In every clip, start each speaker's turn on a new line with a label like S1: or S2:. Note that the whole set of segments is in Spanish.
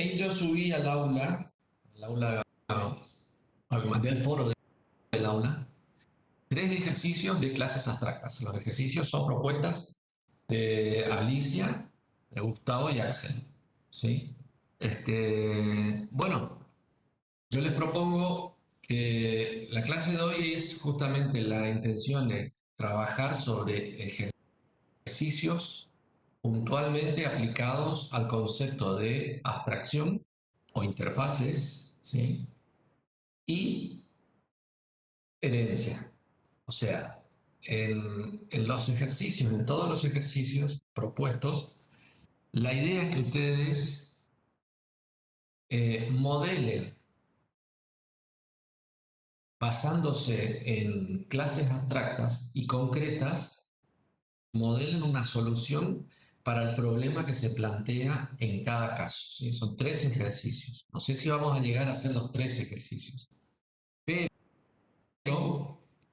S1: ahí yo subí al aula, mandé al foro del aula, tres ejercicios de clases abstractas. Los ejercicios son propuestas de Alicia, de Gustavo y Axel. ¿Sí? Bueno, yo les propongo que la clase de hoy es justamente la intención de trabajar sobre ejercicios puntualmente aplicados al concepto de abstracción o interfaces, ¿sí? Y herencia. O sea, en los ejercicios, en todos los ejercicios propuestos, la idea es que ustedes modelen, basándose en clases abstractas y concretas, modelen una solución para el problema que se plantea en cada caso. ¿Sí? Son tres ejercicios. No sé si vamos a llegar a hacer los tres ejercicios, pero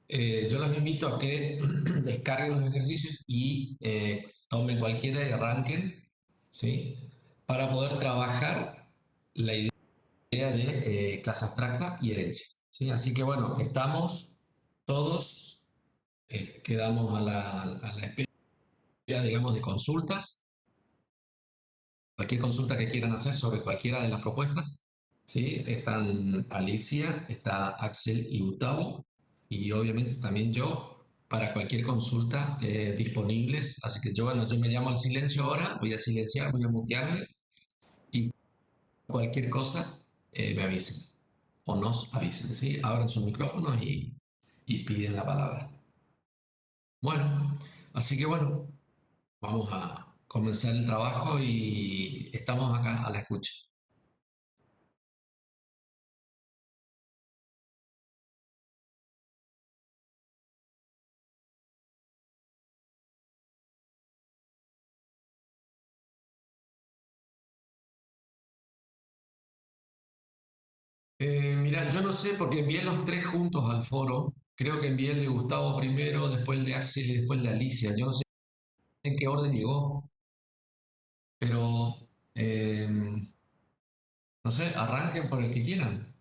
S1: yo los invito a que descarguen los ejercicios y tomen cualquiera y arranquen, ¿sí? Para poder trabajar la idea de clase abstracta y herencia. ¿Sí? Así que bueno, estamos todos, quedamos a la espera, digamos, de consultas, cualquier consulta que quieran hacer sobre cualquiera de las propuestas. ¿Sí? Están Alicia, está Axel y Gustavo, y obviamente también yo, para cualquier consulta disponibles. Así que yo, bueno, yo me llamo al silencio ahora, voy a silenciar, voy a mutearme, y cualquier cosa me avisen o nos avisen, ¿sí? Abran sus micrófonos y piden la palabra. Bueno, así que bueno, vamos a comenzar el trabajo y estamos acá a la escucha. Mira, yo no sé porque envié los tres juntos al foro. Creo que envié el de Gustavo primero, después el de Axel y después el de Alicia. Yo no sé en qué orden llegó, pero eh, no sé, arranquen por el que quieran.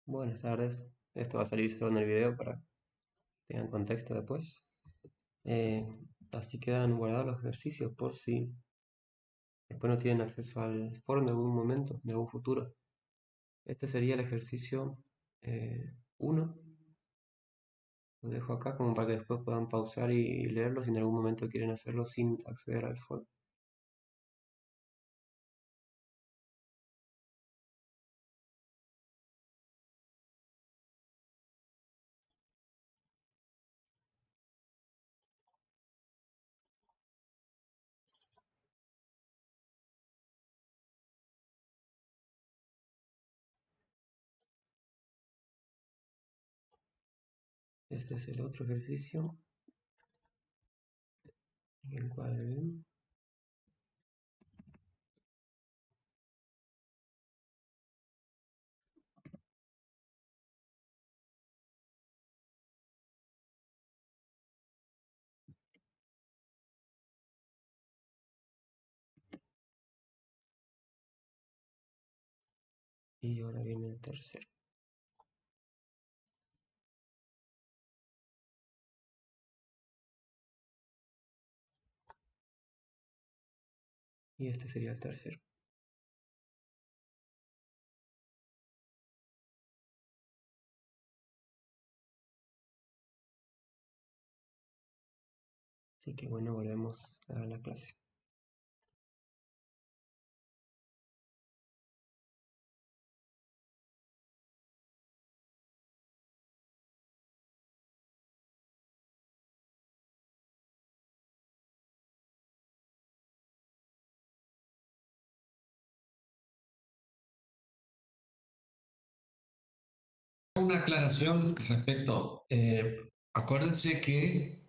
S2: Buenas tardes. Esto va a salir solo en el video para que tengan contexto después. Eh, Así quedan guardados los ejercicios por si después no tienen acceso al foro en algún momento, en algún futuro. Este sería el ejercicio 1. Lo dejo acá como para que después puedan pausar y leerlo si en algún momento quieren hacerlo sin acceder al foro. Este es el otro ejercicio. Encuadre bien. Y ahora viene el tercero. Y este sería el tercero. Así que bueno, volvemos a la clase.
S1: Una aclaración respecto, acuérdense que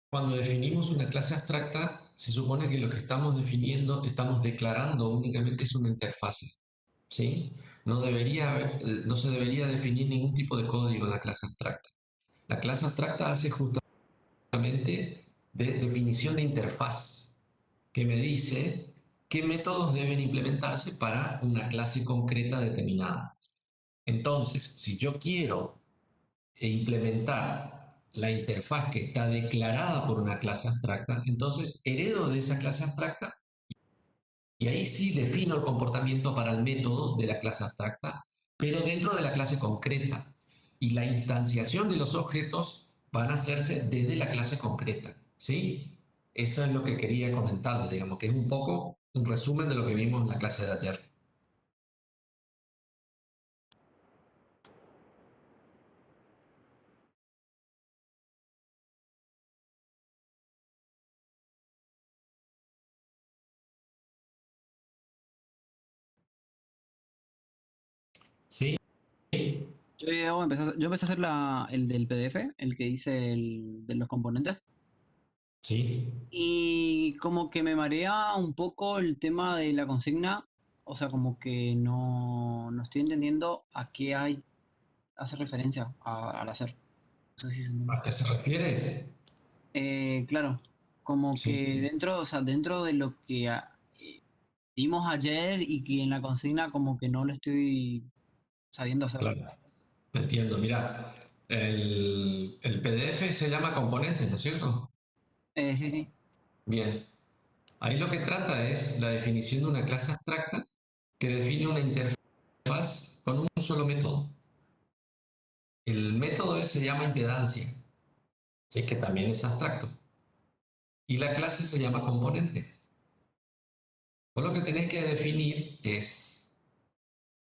S1: cuando definimos una clase abstracta, se supone que lo que estamos definiendo, estamos declarando únicamente es una interfase, ¿sí? No se debería definir ningún tipo de código en la clase abstracta. La clase abstracta hace justamente de definición de interfaz, que me dice qué métodos deben implementarse para una clase concreta determinada. Entonces, si yo quiero implementar la interfaz que está declarada por una clase abstracta, entonces heredo de esa clase abstracta y ahí sí defino el comportamiento para el método de la clase abstracta, pero dentro de la clase concreta. Y la instanciación de los objetos van a hacerse desde la clase concreta, ¿sí? Eso es lo que quería comentarles, digamos, que es un poco un resumen de lo que vimos en la clase de ayer. ¿Sí?
S3: Yo empecé a hacer el del PDF, el que dice el de los componentes,
S1: ¿Sí?
S3: y como que me marea un poco el tema de la consigna, o sea, como que no estoy entendiendo a qué hace referencia al hacer. No sé si se entiende.
S1: ¿A qué se refiere?
S3: Claro, como
S1: Sí,
S3: que dentro, o sea, dentro de lo que dimos ayer y que en la consigna como que no lo estoy sabiendo hacer.
S1: claro. Entiendo, mira, el PDF se llama componentes, ¿no es cierto?
S3: Sí, sí.
S1: Bien, ahí lo que trata es la definición de una clase abstracta que define una interfaz con un solo método. El método se llama impedancia, ¿sí? Que también es abstracto. Y la clase se llama componente. Vos lo que tenés que definir es,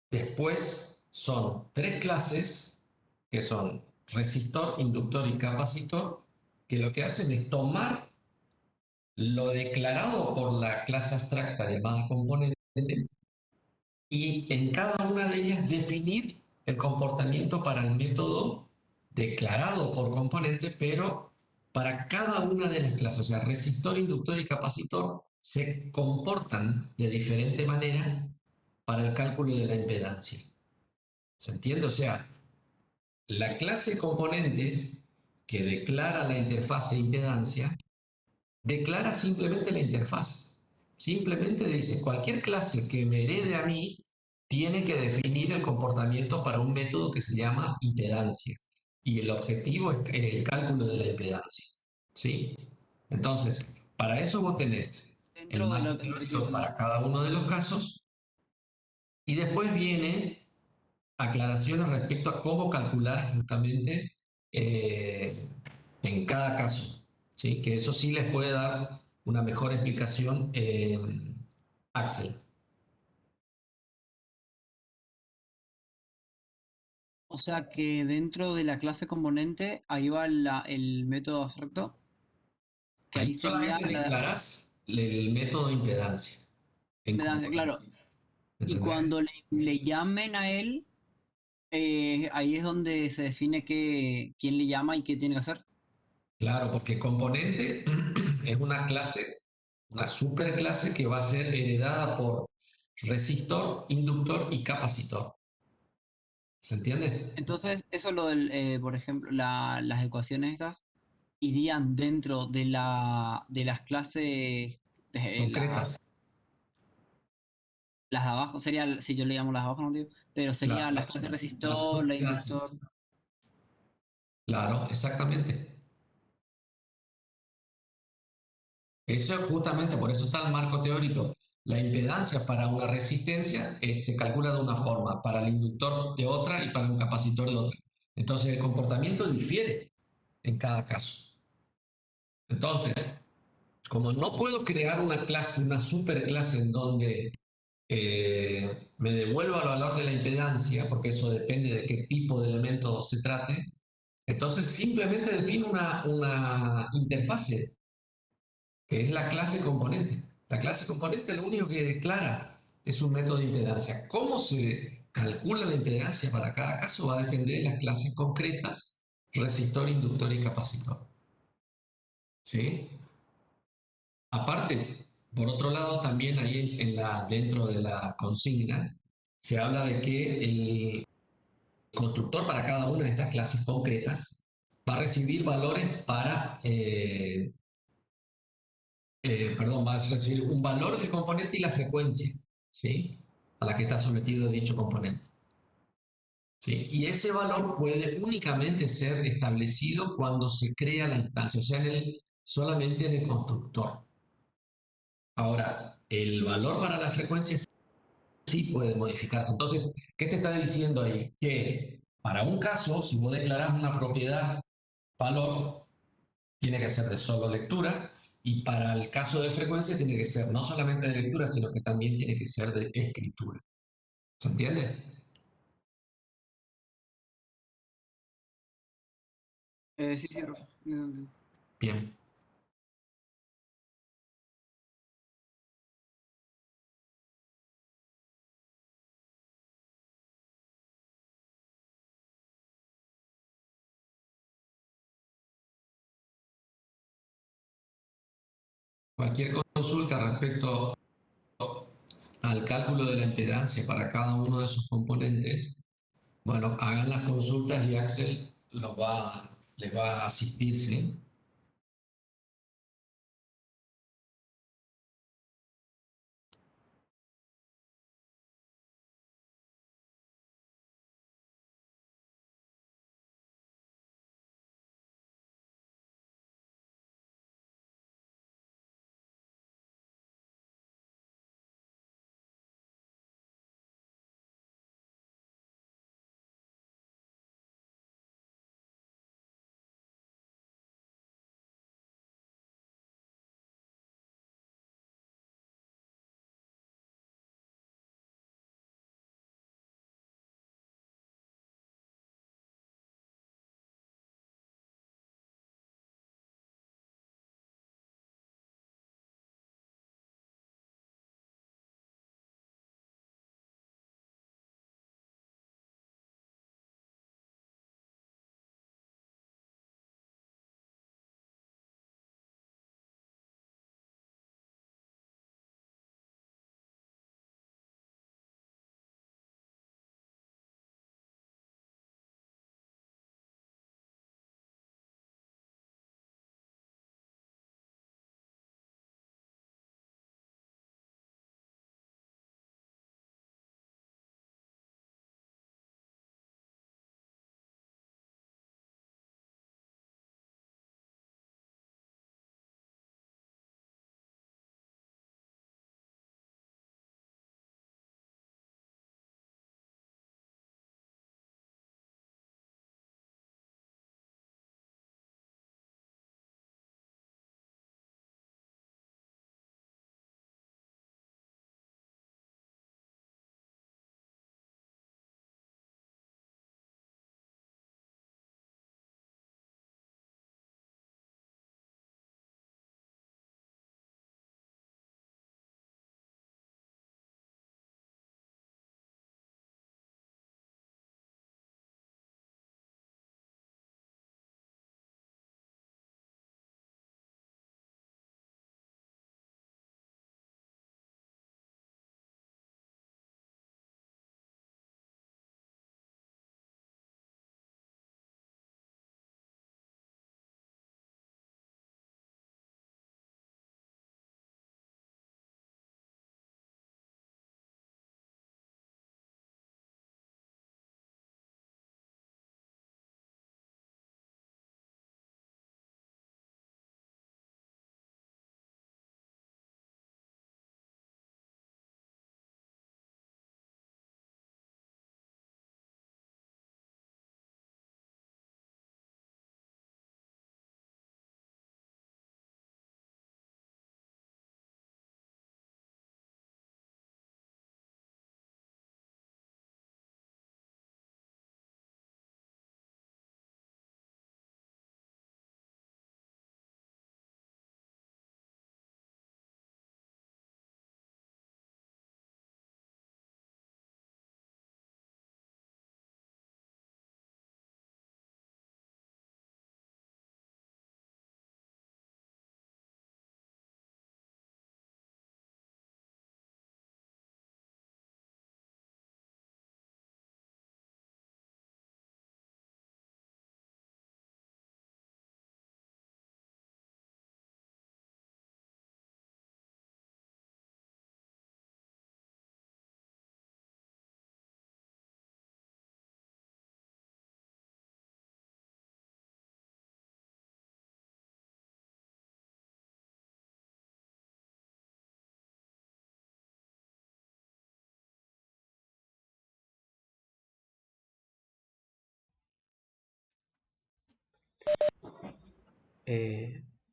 S1: después son tres clases que son resistor, inductor y capacitor, que lo que hacen es tomar lo declarado por la clase abstracta llamada componente y en cada una de ellas definir el comportamiento para el método declarado por componente, pero para cada una de las clases, o sea, resistor, inductor y capacitor se comportan de diferente manera para el cálculo de la impedancia. ¿Se entiende? O sea, la clase componente que declara la interfaz e impedancia declara simplemente la interfaz. Simplemente dice, cualquier clase que me herede a mí tiene que definir el comportamiento para un método que se llama impedancia. Y el objetivo es el cálculo de la impedancia. ¿Sí? Entonces, para eso vos tenés el
S3: Dentro de
S1: marco
S3: lo,
S1: teórico
S3: del,
S1: para cada uno de los casos y después viene aclaraciones respecto a cómo calcular justamente eh, en cada caso, ¿sí? Que eso sí les puede dar una mejor explicación Axel.
S3: O sea que dentro de la clase componente, ahí va el método abstracto, que
S1: Ahí
S3: ahí sería
S1: solamente
S3: la
S1: declarás el método de impedancia en
S3: impedancia, claro.
S1: componente,
S3: Y
S1: ¿entendés?
S3: cuando le llamen a él, ahí es donde se define quién le llama y qué tiene que hacer.
S1: Claro, porque componente es una clase, una superclase que va a ser heredada por resistor, inductor y capacitor. ¿Se entiende?
S3: Entonces, eso lo del, por ejemplo, las ecuaciones estas irían dentro de las clases,
S1: Concretas.
S3: las de abajo, sería, si yo le llamo las de abajo, no digo, pero
S1: Claro,
S3: serían las clases
S1: las
S3: resistor, la inductor.
S1: subclases. Claro, exactamente. Eso es justamente, por eso está el marco teórico. La impedancia para una resistencia se calcula de una forma, para el inductor de otra y para un capacitor de otra. Entonces el comportamiento difiere en cada caso. Entonces, como no puedo crear una clase, una superclase en donde me devuelva el valor de la impedancia, porque eso depende de qué tipo de elemento se trate, entonces simplemente defino una interfase que es la clase componente. La clase componente lo único que declara es un método de impedancia. ¿Cómo se calcula la impedancia para cada caso? Va a depender de las clases concretas, resistor, inductor y capacitor. ¿Sí? Aparte, por otro lado, también ahí dentro de la consigna se habla de que el constructor para cada una de estas clases concretas va a recibir valores perdón, va a recibir un valor del componente y la frecuencia, ¿sí? A la que está sometido dicho componente. ¿Sí? Y ese valor puede únicamente ser establecido cuando se crea la instancia, o sea, solamente en el constructor. Ahora, el valor para la frecuencia sí puede modificarse. Entonces, ¿qué te está diciendo ahí? Que para un caso, si vos declarás una propiedad valor, tiene que ser de solo lectura, y para el caso de frecuencia tiene que ser no solamente de lectura, sino que también tiene que ser de escritura. ¿Se entiende?
S3: Sí, sí, profe.
S1: Bien. Cualquier consulta respecto al cálculo de la impedancia para cada uno de sus componentes, bueno, hagan las consultas y Axel les va a asistir, ¿sí?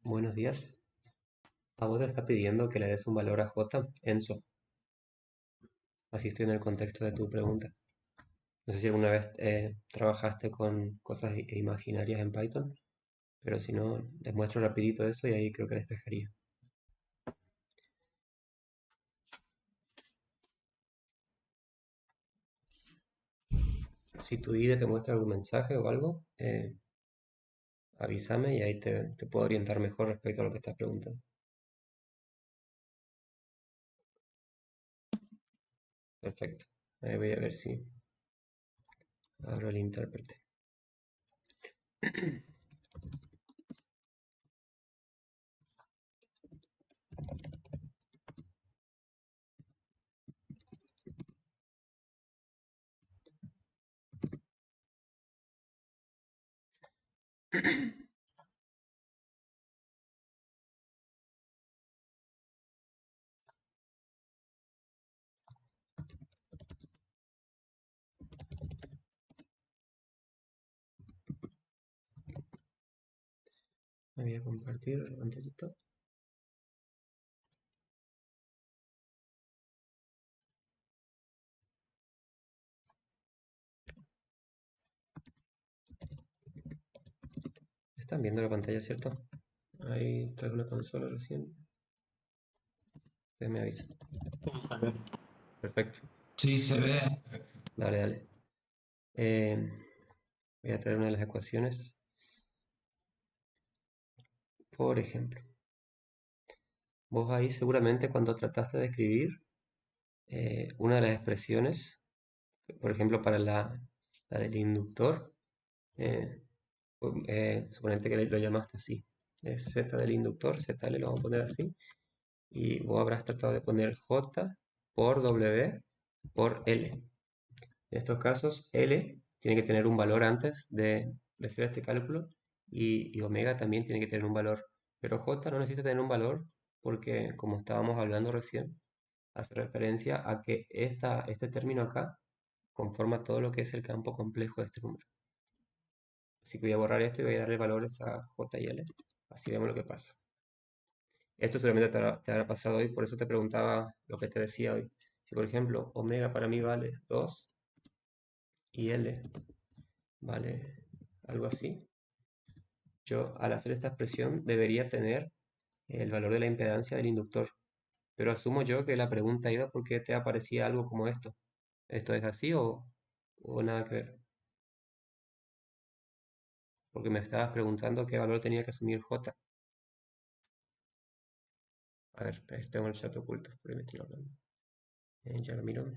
S2: Buenos días. A vos te está pidiendo que le des un valor a J en SO. Así estoy en el contexto de tu pregunta. No sé si alguna vez trabajaste con cosas imaginarias en Python, pero si no, les muestro rapidito eso y ahí creo que despejaría. Si tu IDE te muestra algún mensaje o algo, avísame y ahí te puedo orientar mejor respecto a lo que estás preguntando. Perfecto. Ahí voy a ver si abro el intérprete. Me voy a compartir la pantallita. ¿Están viendo la pantalla, cierto? Ahí traigo una consola recién. Ustedes me avisan.
S1: Vamos a ver.
S2: Perfecto.
S1: Sí, se ve.
S2: Dale, dale. Voy a traer una de las ecuaciones. Por ejemplo, vos ahí seguramente cuando trataste de escribir una de las expresiones, por ejemplo para la del inductor, suponete que lo llamaste así. Es Z del inductor, ZL lo vamos a poner así. Y vos habrás tratado de poner J por W por L. En estos casos, L tiene que tener un valor antes de hacer este cálculo y omega también tiene que tener un valor. Pero J no necesita tener un valor porque, como estábamos hablando recién, hace referencia a que este término acá conforma todo lo que es el campo complejo de este número. Así que voy a borrar esto y voy a darle valores a J y L. Así vemos lo que pasa. Esto seguramente te habrá pasado hoy, por eso te preguntaba lo que te decía hoy. Si por ejemplo omega para mí vale 2 y L vale algo así, yo al hacer esta expresión debería tener el valor de la impedancia del inductor. Pero asumo yo que la pregunta iba porque te aparecía algo como esto. ¿Esto es así o nada que ver? Porque me estabas preguntando qué valor tenía que asumir J. A ver, tengo el chat oculto, por ahí me estoy hablando. Ya lo miro.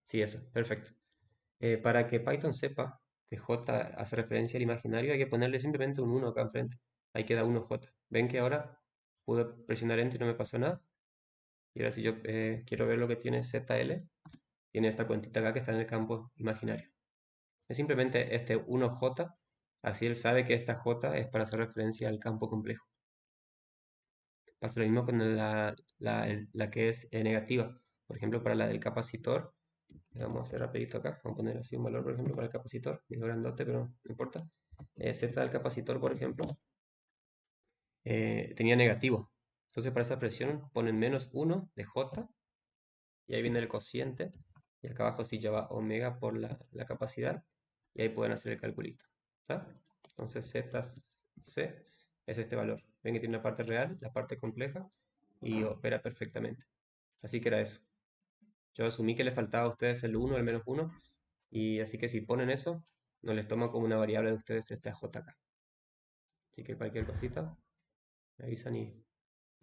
S2: Sí, eso, perfecto. Para que Python sepa que J hace referencia al imaginario, hay que ponerle simplemente un 1 acá enfrente. Ahí queda 1J. ¿Ven que ahora pude presionar Enter y no me pasó nada? Y ahora si yo quiero ver lo que tiene ZL, tiene esta cuentita acá que está en el campo imaginario. Es simplemente este 1J, así él sabe que esta J es para hacer referencia al campo complejo. Pasa lo mismo con la que es negativa. Por ejemplo, para la del capacitor, vamos a hacer rapidito acá, vamos a poner así un valor, por ejemplo, para el capacitor, medio grandote, pero no importa. Z del capacitor, por ejemplo, tenía negativo. Entonces para esa presión ponen menos 1 de J, y ahí viene el cociente, y acá abajo sí lleva omega por la capacidad, y ahí pueden hacer el calculito. ¿Está? Entonces ZC es este valor. Ven que tiene una parte real, la parte compleja, y opera perfectamente. Así que era eso. Yo asumí que le faltaba a ustedes el 1, el menos 1, y así que si ponen eso, no les tomo como una variable de ustedes esta JK. Así que cualquier cosita, me avisan y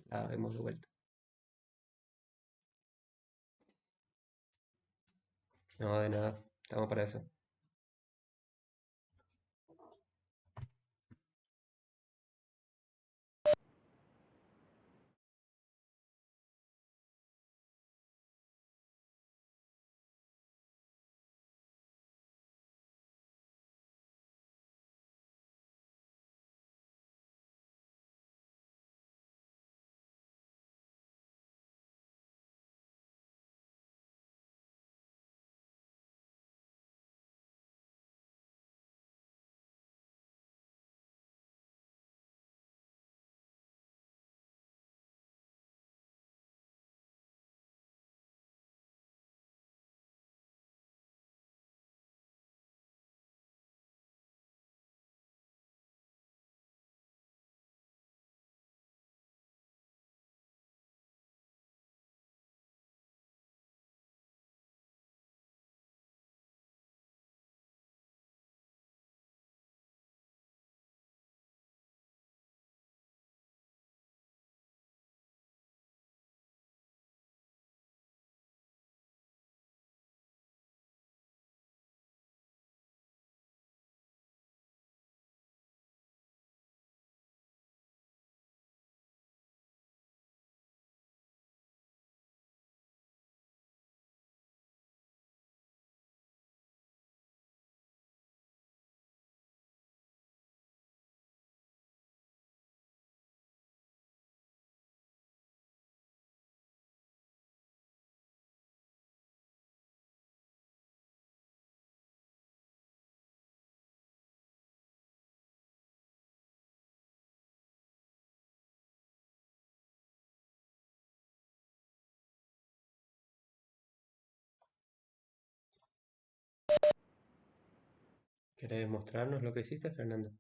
S2: la vemos de vuelta. No, de nada, estamos para eso. ¿Querés mostrarnos lo que hiciste, Fernando?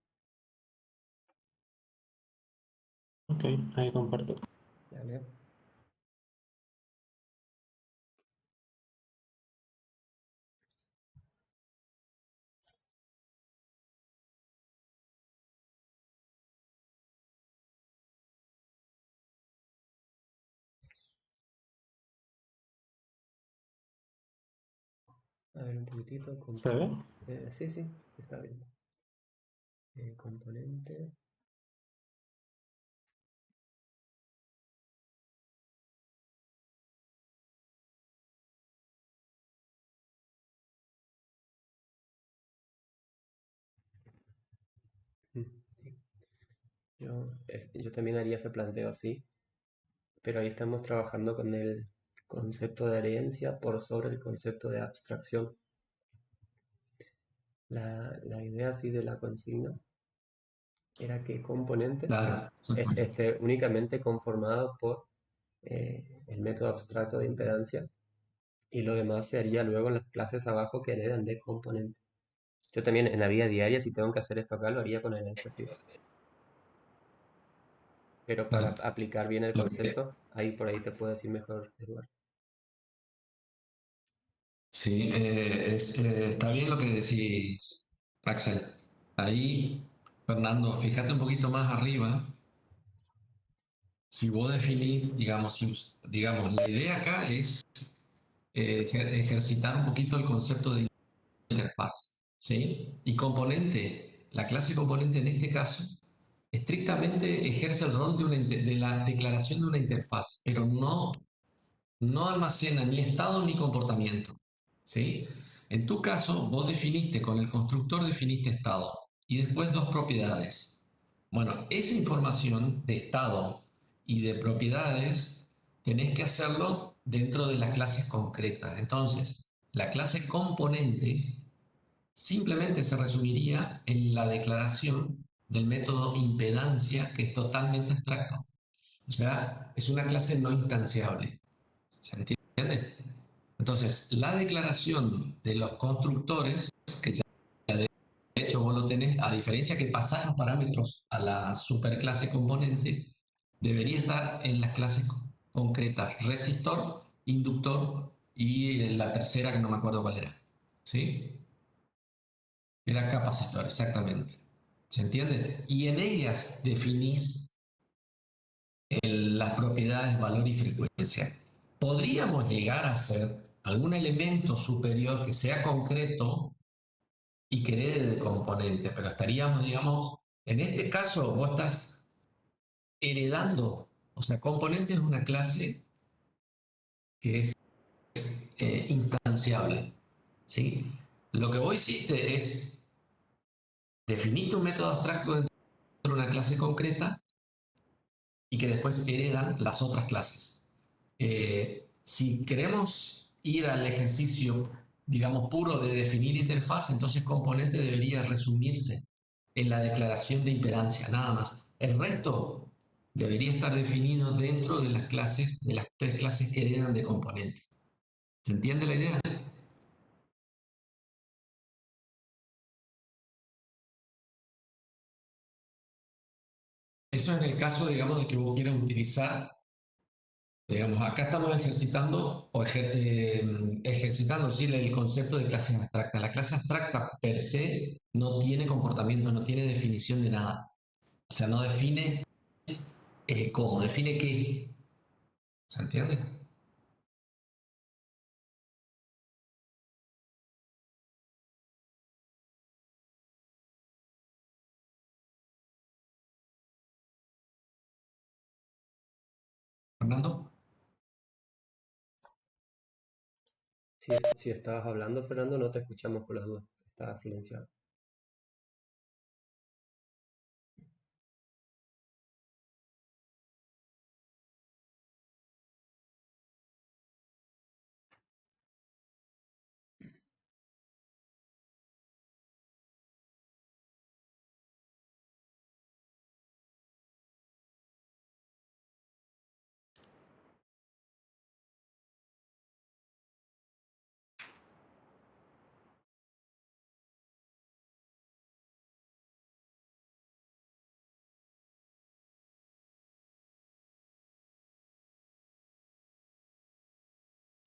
S4: Ok, ahí comparto.
S2: Dale. A ver un poquitito.
S4: ¿Se ve?
S2: Sí, sí, está bien. Componente. Mm, sí. Yo también haría ese planteo así, pero ahí estamos trabajando con el concepto de herencia por sobre el concepto de abstracción. La idea así de la consigna era que componente
S1: Claro,
S2: esté únicamente conformado por el método abstracto de impedancia y lo demás se haría luego en las clases abajo que heredan de componente. Yo también en la vida diaria, si tengo que hacer esto acá, lo haría con herencia, sí. Pero para
S1: claro.
S2: aplicar bien el
S1: Lo que,
S2: concepto, ahí por ahí te puedo decir mejor, Eduardo.
S1: sí, está bien lo que decís, Axel. Ahí, Fernando, fíjate un poquito más arriba. Si vos definís, digamos, digamos, la idea acá es ejercitar un poquito el concepto de interfaz, ¿sí? Y componente, la clase componente en este caso, estrictamente ejerce el rol de la declaración de una interfaz, pero no almacena ni estado ni comportamiento, ¿sí? En tu caso, vos definiste, con el constructor definiste estado y después dos propiedades. Bueno, esa información de estado y de propiedades tenés que hacerlo dentro de las clases concretas. Entonces, la clase componente simplemente se resumiría en la declaración del método impedancia, que es totalmente abstracto. O sea, es una clase no instanciable. ¿Se entiende? Entonces, la declaración de los constructores, que ya de hecho vos lo tenés, a diferencia que pasar los parámetros a la superclase componente, debería estar en las clases concretas, resistor, inductor y la tercera que no me acuerdo cuál era. ¿Sí? Era capacitor, exactamente. ¿Se entiende? Y en ellas definís las propiedades valor y frecuencia. Podríamos llegar a ser algún elemento superior que sea concreto y que herede de componente, pero estaríamos, digamos, en este caso vos estás heredando, o sea, componente es una clase que es instanciable, ¿sí? Lo que vos hiciste es definiste un método abstracto dentro de una clase concreta y que después heredan las otras clases. Si queremos ir al ejercicio, digamos, puro de definir interfaz, entonces componente debería resumirse en la declaración de impedancia, nada más. El resto debería estar definido dentro de las clases, de las tres clases que heredan de componente. ¿Se entiende la idea? Eso es en el caso, digamos, de que vos quieras utilizar. Digamos, acá estamos ejercitando ejercitando ¿sí? El concepto de clase abstracta. La clase abstracta per se no tiene comportamiento, no tiene definición de nada. O sea, no define cómo, define qué. ¿Se entiende? Fernando.
S2: Si estabas hablando, Fernando, no te escuchamos por las dudas. Estaba silenciado.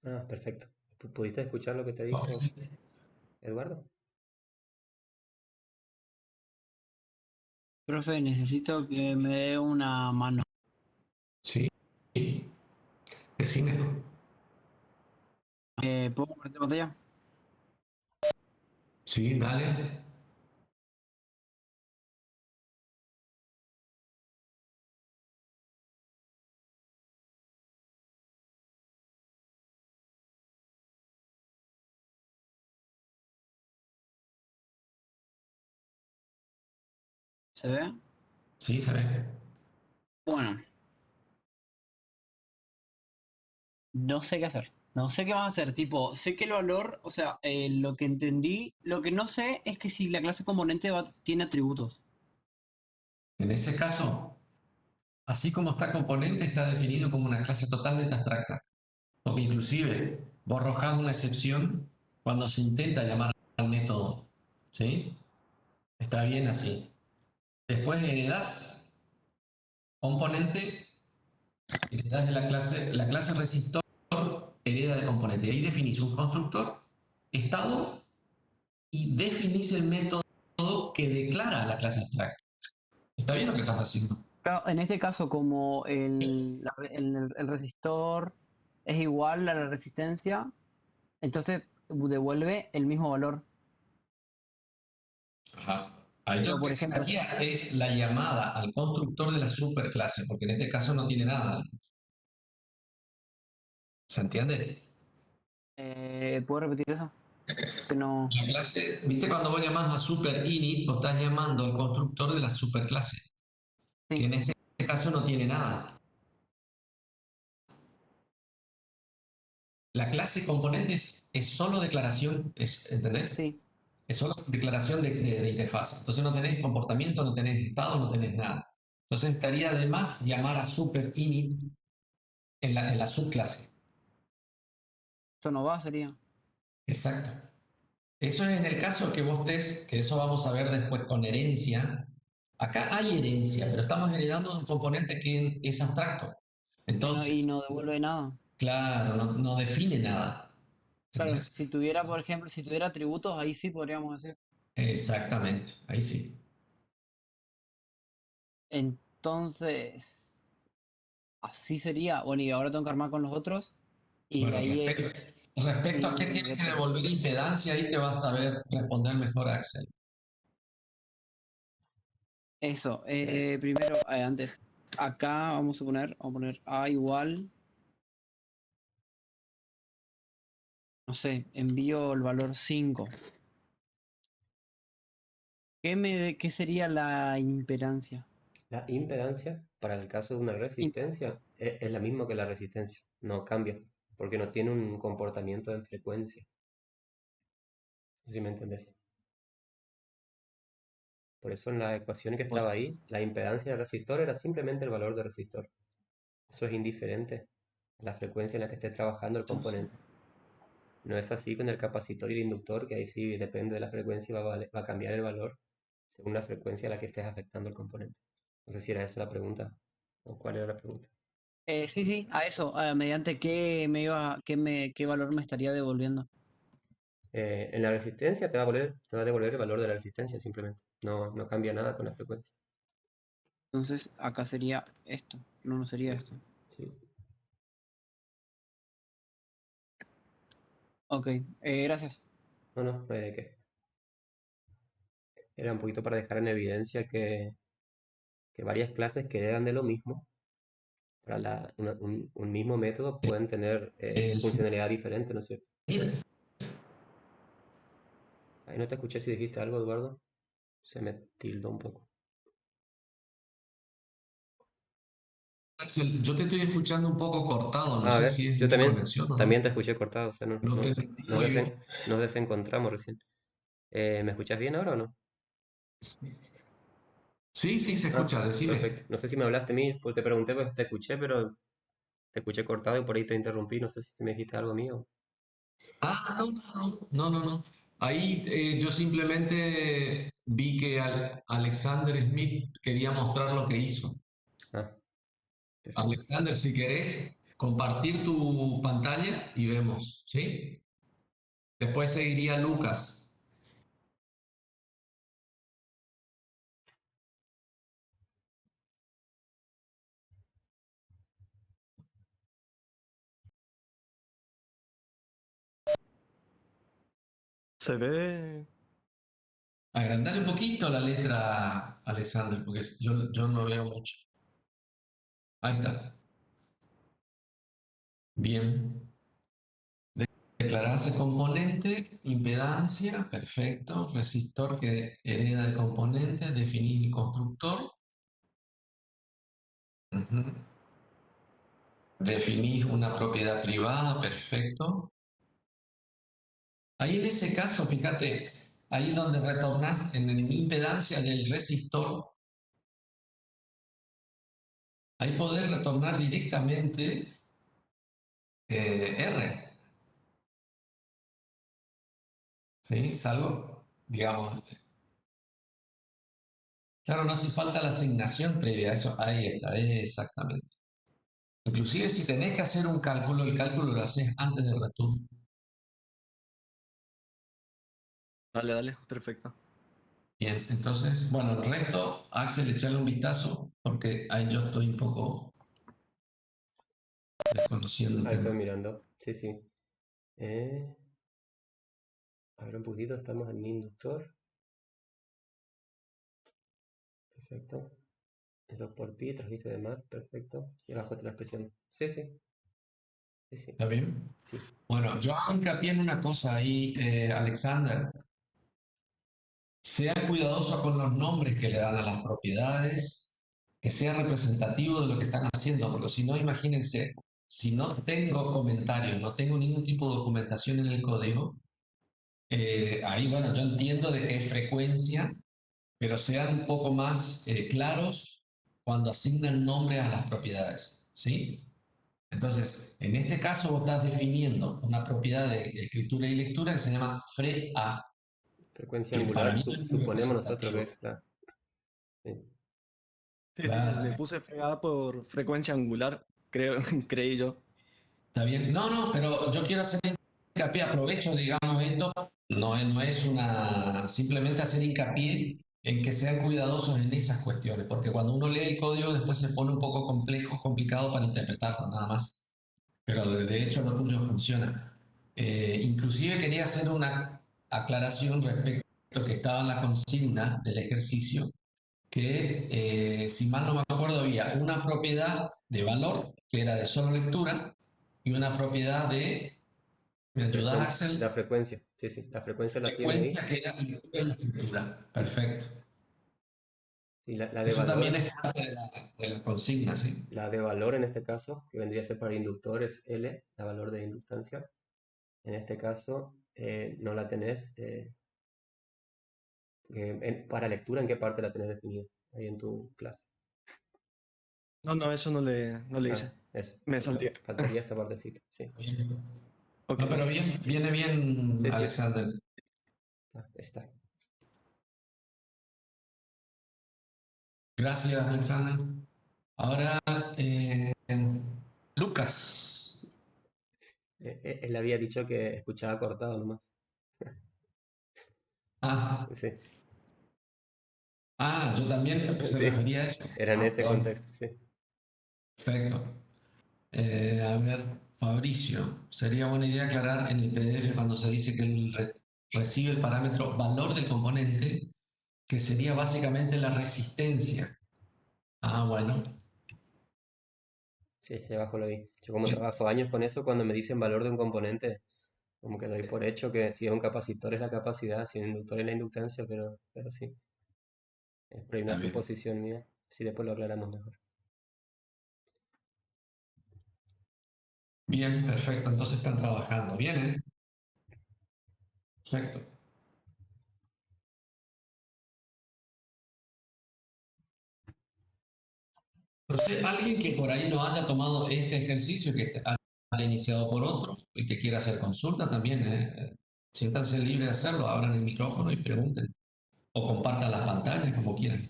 S2: Ah, perfecto. ¿Pudiste escuchar lo que te dijo Eduardo?
S3: Profe, necesito que me dé una mano.
S1: Sí, decime.
S3: ¿Puedo compartir pantalla?
S1: Sí, dale.
S3: ¿Se ve?
S1: Sí, se ve.
S3: Bueno, no sé qué hacer. No sé qué vas a hacer. Tipo, sé que el valor, o sea, lo que entendí, lo que no sé es que si la clase componente tiene atributos.
S1: En ese caso, así como está componente, está definido como una clase totalmente abstracta. Porque inclusive vos arrojás una excepción cuando se intenta llamar al método. ¿Sí? Está bien así. Después heredás componente, heredás de la clase resistor hereda de componente. Ahí definís un constructor, estado, y definís el método que declara la clase abstracta. ¿Está bien lo que estás haciendo?
S3: Claro, en este caso, como el resistor es igual a la resistencia, entonces devuelve el mismo valor.
S1: Ajá. Ahí yo
S3: Pero,
S1: lo
S3: por
S1: que se
S3: ejemplo,
S1: haría es la llamada al constructor de la superclase, porque en este caso no tiene nada. ¿Se entiende?
S3: ¿puedo repetir eso? Que no.
S1: La clase, ¿viste cuando vos llamás a super init, vos estás llamando al constructor de la superclase, que
S3: Sí,
S1: en este caso no tiene nada. La clase componentes es solo declaración, ¿entendés?
S3: sí.
S1: Es solo declaración de interfaz. Entonces no tenés comportamiento, no tenés estado, no tenés nada. Entonces estaría de más llamar a super init en la subclase.
S3: Esto no va, sería.
S1: Exacto. Eso es en el caso que vos estés, que eso vamos a ver después con herencia. Acá hay herencia, pero estamos heredando de un componente que es abstracto.
S3: Y
S1: Entonces,
S3: no devuelve nada.
S1: claro, no define nada.
S3: Claro,
S1: ¿Entendés?
S3: si tuviera, por ejemplo, si tuviera atributos, ahí sí podríamos decir.
S1: Exactamente, ahí sí.
S3: Entonces, así sería. Bueno, y ahora tengo que armar con los otros. Y
S1: Bueno,
S3: ahí
S1: respecto a qué
S3: y
S1: tienes que
S3: esto.
S1: devolver impedancia, ahí te vas a saber responder mejor Axel.
S3: Eso. Primero, antes. Acá vamos a poner A igual. No sé, envío el valor 5. ¿Qué sería la impedancia?
S2: La impedancia, para el caso de una resistencia, es la misma que la resistencia, no cambia, porque no tiene un comportamiento en frecuencia. No sé si me entendés. Por eso en la ecuación que estaba ahí, la impedancia del resistor era simplemente el valor de resistor. Eso es indiferente a la frecuencia en la que esté trabajando el componente. No es así con el capacitor y el inductor, que ahí sí depende de la frecuencia y va a cambiar el valor según la frecuencia a la que estés afectando el componente. No sé si era esa la pregunta o cuál era la pregunta.
S3: Sí, sí, a eso. Mediante qué me iba, qué valor me estaría devolviendo.
S2: En la resistencia te va a devolver el valor de la resistencia simplemente. No cambia nada con la frecuencia.
S3: Entonces, acá sería esto. No sería esto.
S2: Sí.
S3: Ok, gracias.
S2: No hay de qué. Era un poquito para dejar en evidencia que varias clases que heredan de lo mismo, para un mismo método pueden tener
S1: El
S2: funcionalidad diferente, ¿no es cierto? Ahí no te escuché si dijiste algo, Eduardo. Se me tildó un poco.
S1: Axel, yo te estoy escuchando un poco cortado, no
S2: A
S1: sé
S2: ver,
S1: si es
S2: yo
S1: mi
S2: también,
S1: conexión o
S2: también
S1: no.
S2: te escuché cortado, o sea,
S1: No te entendí
S2: nos,
S1: muy bien.
S2: nos desencontramos recién. ¿Me escuchás bien ahora o no?
S1: Sí, sí, se
S2: Ah,
S1: escucha,
S2: perfecto.
S1: decime.
S2: No sé si me hablaste a mí, pues te pregunté, pues te escuché, pero te escuché cortado y por ahí te interrumpí. No sé si me dijiste algo mío.
S1: Ah, no. Ahí yo simplemente vi que Alexander Smith quería mostrar lo que hizo.
S2: Ah, perfecto.
S1: Alexander, si querés, compartir tu pantalla y vemos, ¿sí? Después seguiría Lucas.
S5: Se ve.
S1: Agrandar un poquito la letra, Alexander, porque yo no veo mucho. Ahí está. Bien. Declararse componente, impedancia, perfecto. Resistor que hereda de componente, definir constructor. Ujú. Definir una propiedad privada, perfecto. Ahí en ese caso, fíjate, ahí donde retornas en la impedancia del resistor, ahí podés retornar directamente R, ¿sí? Salvo, digamos, claro, no hace falta la asignación previa, eso ahí está, exactamente. Inclusive si tenés que hacer un cálculo, el cálculo lo haces antes del return.
S5: Dale, dale, perfecto.
S1: Bien, entonces, bueno, el resto, Axel, echarle un vistazo, porque ahí yo estoy un poco desconociendo el
S2: Ahí estoy
S1: tema.
S2: mirando. Sí, sí. A ver un poquito, estamos en mi inductor. Perfecto. El 2 por pi, trajiste de mat, perfecto. Y abajo está la expresión. Sí, sí. Sí, sí.
S1: ¿Está bien?
S2: Sí.
S1: Bueno, yo hago hincapié en una cosa ahí, Alexander. Sea cuidadoso con los nombres que le dan a las propiedades, que sea representativo de lo que están haciendo, porque si no, imagínense, si no tengo comentarios, no tengo ningún tipo de documentación en el código, ahí, bueno, yo entiendo de qué frecuencia, pero sean un poco más claros cuando asignan nombre a las propiedades, ¿sí? Entonces, en este caso vos estás definiendo una propiedad de escritura y lectura que se llama FREA,
S2: Frecuencia
S1: que para
S2: angular,
S1: mí es muy
S2: suponemos nosotros que
S1: representativo.
S2: es la. Sí.
S5: Sí, sí, le
S1: Claro,
S5: puse FA por frecuencia angular, creo, creí yo.
S1: está bien. No, no, pero yo quiero hacer hincapié, aprovecho, digamos, esto, no es una, simplemente hacer hincapié en que sean cuidadosos en esas cuestiones, porque cuando uno lee el código después se pone un poco complejo, complicado para interpretarlo, nada más. Pero de hecho lo tuyo funciona. Inclusive quería hacer una aclaración respecto que estaba en la consigna del ejercicio, que si mal no me acuerdo había una propiedad de valor que era de solo lectura y una propiedad de, ¿me ayudas
S2: La
S1: Axel?
S2: frecuencia. Sí, sí. La frecuencia la tiene ahí.
S1: Frecuencia que era lectura y escritura. Perfecto.
S2: Y la de
S1: Eso también
S2: valor,
S1: es parte de la consigna, ¿sí?
S2: la de valor en este caso, que vendría a ser para inductor, es L, la valor de inductancia. En este caso, no la tenés. Para lectura, ¿en qué parte la tenés definida? Ahí en tu clase.
S5: No, no, eso no le
S2: Ah,
S5: hice.
S2: eso.
S5: Me salté.
S2: Faltaría esa partecita. Sí.
S1: Bien.
S5: Ok.
S1: No, pero bien, viene bien,
S2: Sí, sí.
S1: Alexander.
S2: Está.
S1: Gracias, Alexander. Ahora, Lucas.
S2: Él había dicho que escuchaba cortado nomás.
S1: Ah,
S2: Sí,
S1: yo también se
S2: sí.
S1: refería a eso.
S2: Era en este
S1: Perdón.
S2: contexto, sí.
S1: Perfecto. A ver, Fabricio, sería buena idea aclarar en el PDF cuando se dice que recibe el parámetro valor del componente, que sería básicamente la resistencia. Bueno.
S2: Sí, ahí abajo lo vi. Yo como
S1: Bien,
S2: trabajo años con eso, cuando me dicen valor de un componente, como que doy por hecho que si es un capacitor es la capacidad, si es un inductor es la inductancia, pero sí. Es por ahí una
S1: está bien.
S2: suposición mía. Si después lo aclaramos mejor.
S1: Bien, perfecto. Entonces están trabajando. Bien, ¿eh? Perfecto. No sé, alguien que por ahí no haya tomado este ejercicio, que haya iniciado por otro y que quiera hacer consulta también, siéntanse libres de hacerlo, abran el micrófono y pregunten. O compartan las pantallas como quieran.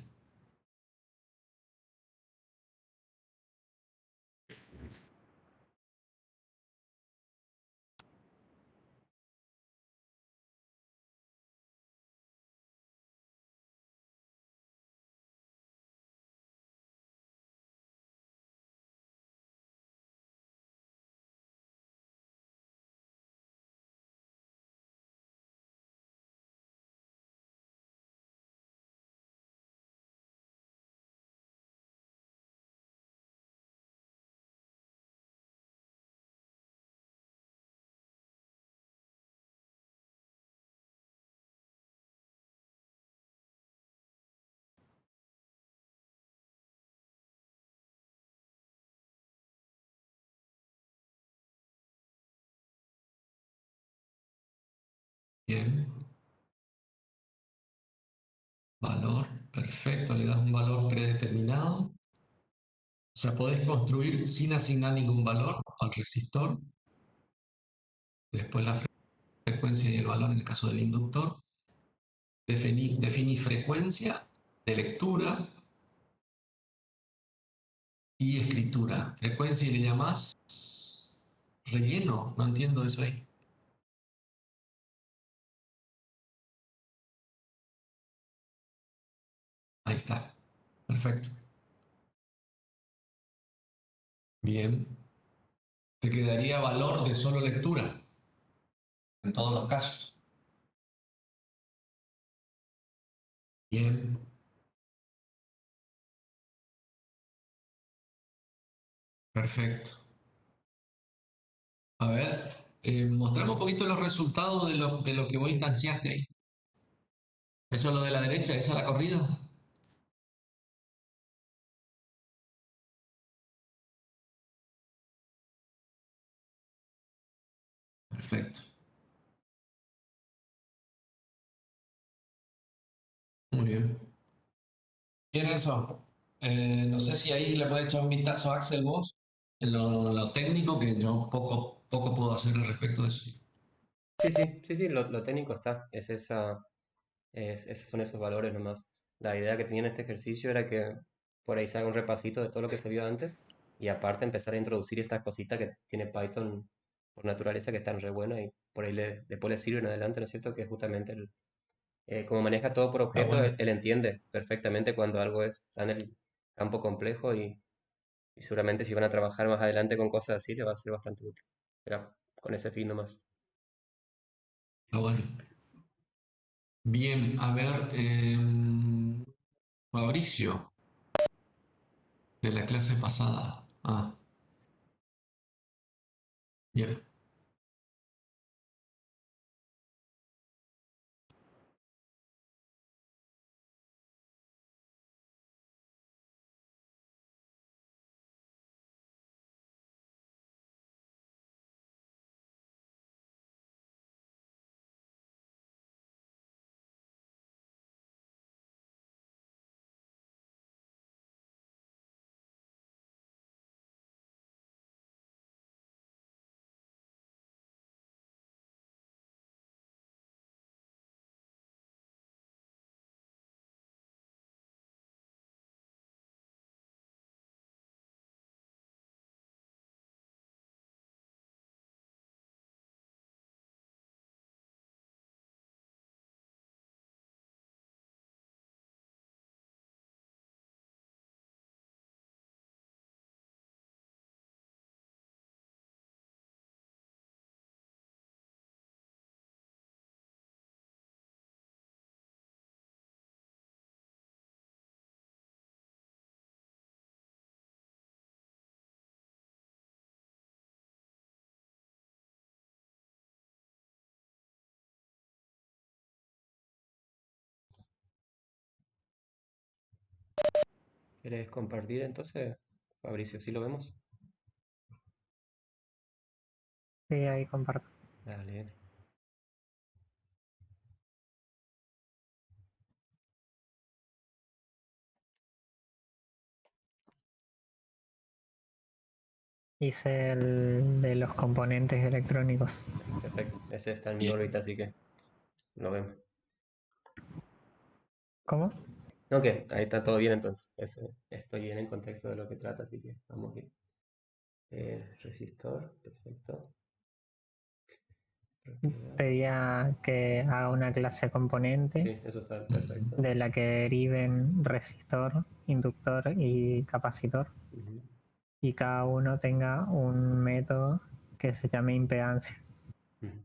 S1: Bien. Valor, perfecto, le das un valor predeterminado. O sea, podés construir sin asignar ningún valor al resistor. Después la frecuencia y el valor en el caso del inductor. Definí frecuencia de lectura y escritura. Frecuencia y le llamás relleno. No entiendo eso ahí. Ahí está. Perfecto. Bien. Te quedaría valor de solo lectura en todos los casos. Bien. Perfecto. A ver, mostrame un poquito los resultados de lo que vos instanciaste ahí. Eso es lo de la derecha, esa es la corrida. Perfecto. Muy bien. Bien eso. No sé si ahí le puedes echar un vistazo a Axel vos, en lo técnico, que yo poco puedo hacer al respecto de eso.
S2: Sí, lo técnico está. Esos son esos valores nomás. La idea que tenía en este ejercicio era que por ahí se haga un repasito de todo lo que se vio antes y aparte empezar a introducir estas cositas que tiene Python por naturaleza que están re buenas y por ahí después le sirven adelante, ¿no es cierto? Que es justamente como maneja todo por
S1: Está
S2: objetos,
S1: bueno.
S2: él entiende perfectamente cuando algo está en el campo complejo y seguramente si van a trabajar más adelante con cosas así le va a ser bastante útil. Pero con ese fin nomás.
S1: Está bueno. Bien, a ver, Fabricio, de la clase pasada. Ah, bien.
S2: ¿Quieres compartir entonces, Fabricio? ¿Sí lo vemos?
S6: Sí, ahí comparto.
S2: Dale.
S6: Hice el de los componentes electrónicos.
S2: Perfecto. Ese está en mi
S1: Bien.
S2: órbita, así que lo vemos.
S6: ¿Cómo?
S2: Ok, ahí está todo bien entonces. Estoy bien en contexto de lo que trata, así que vamos bien. Resistor, perfecto. Propiedad.
S6: Pedía que haga una clase componente
S2: Sí, eso está perfecto.
S6: de la que deriven resistor, inductor y capacitor,
S2: Ujú,
S6: y cada uno tenga un método que se llame impedancia.
S2: ujú.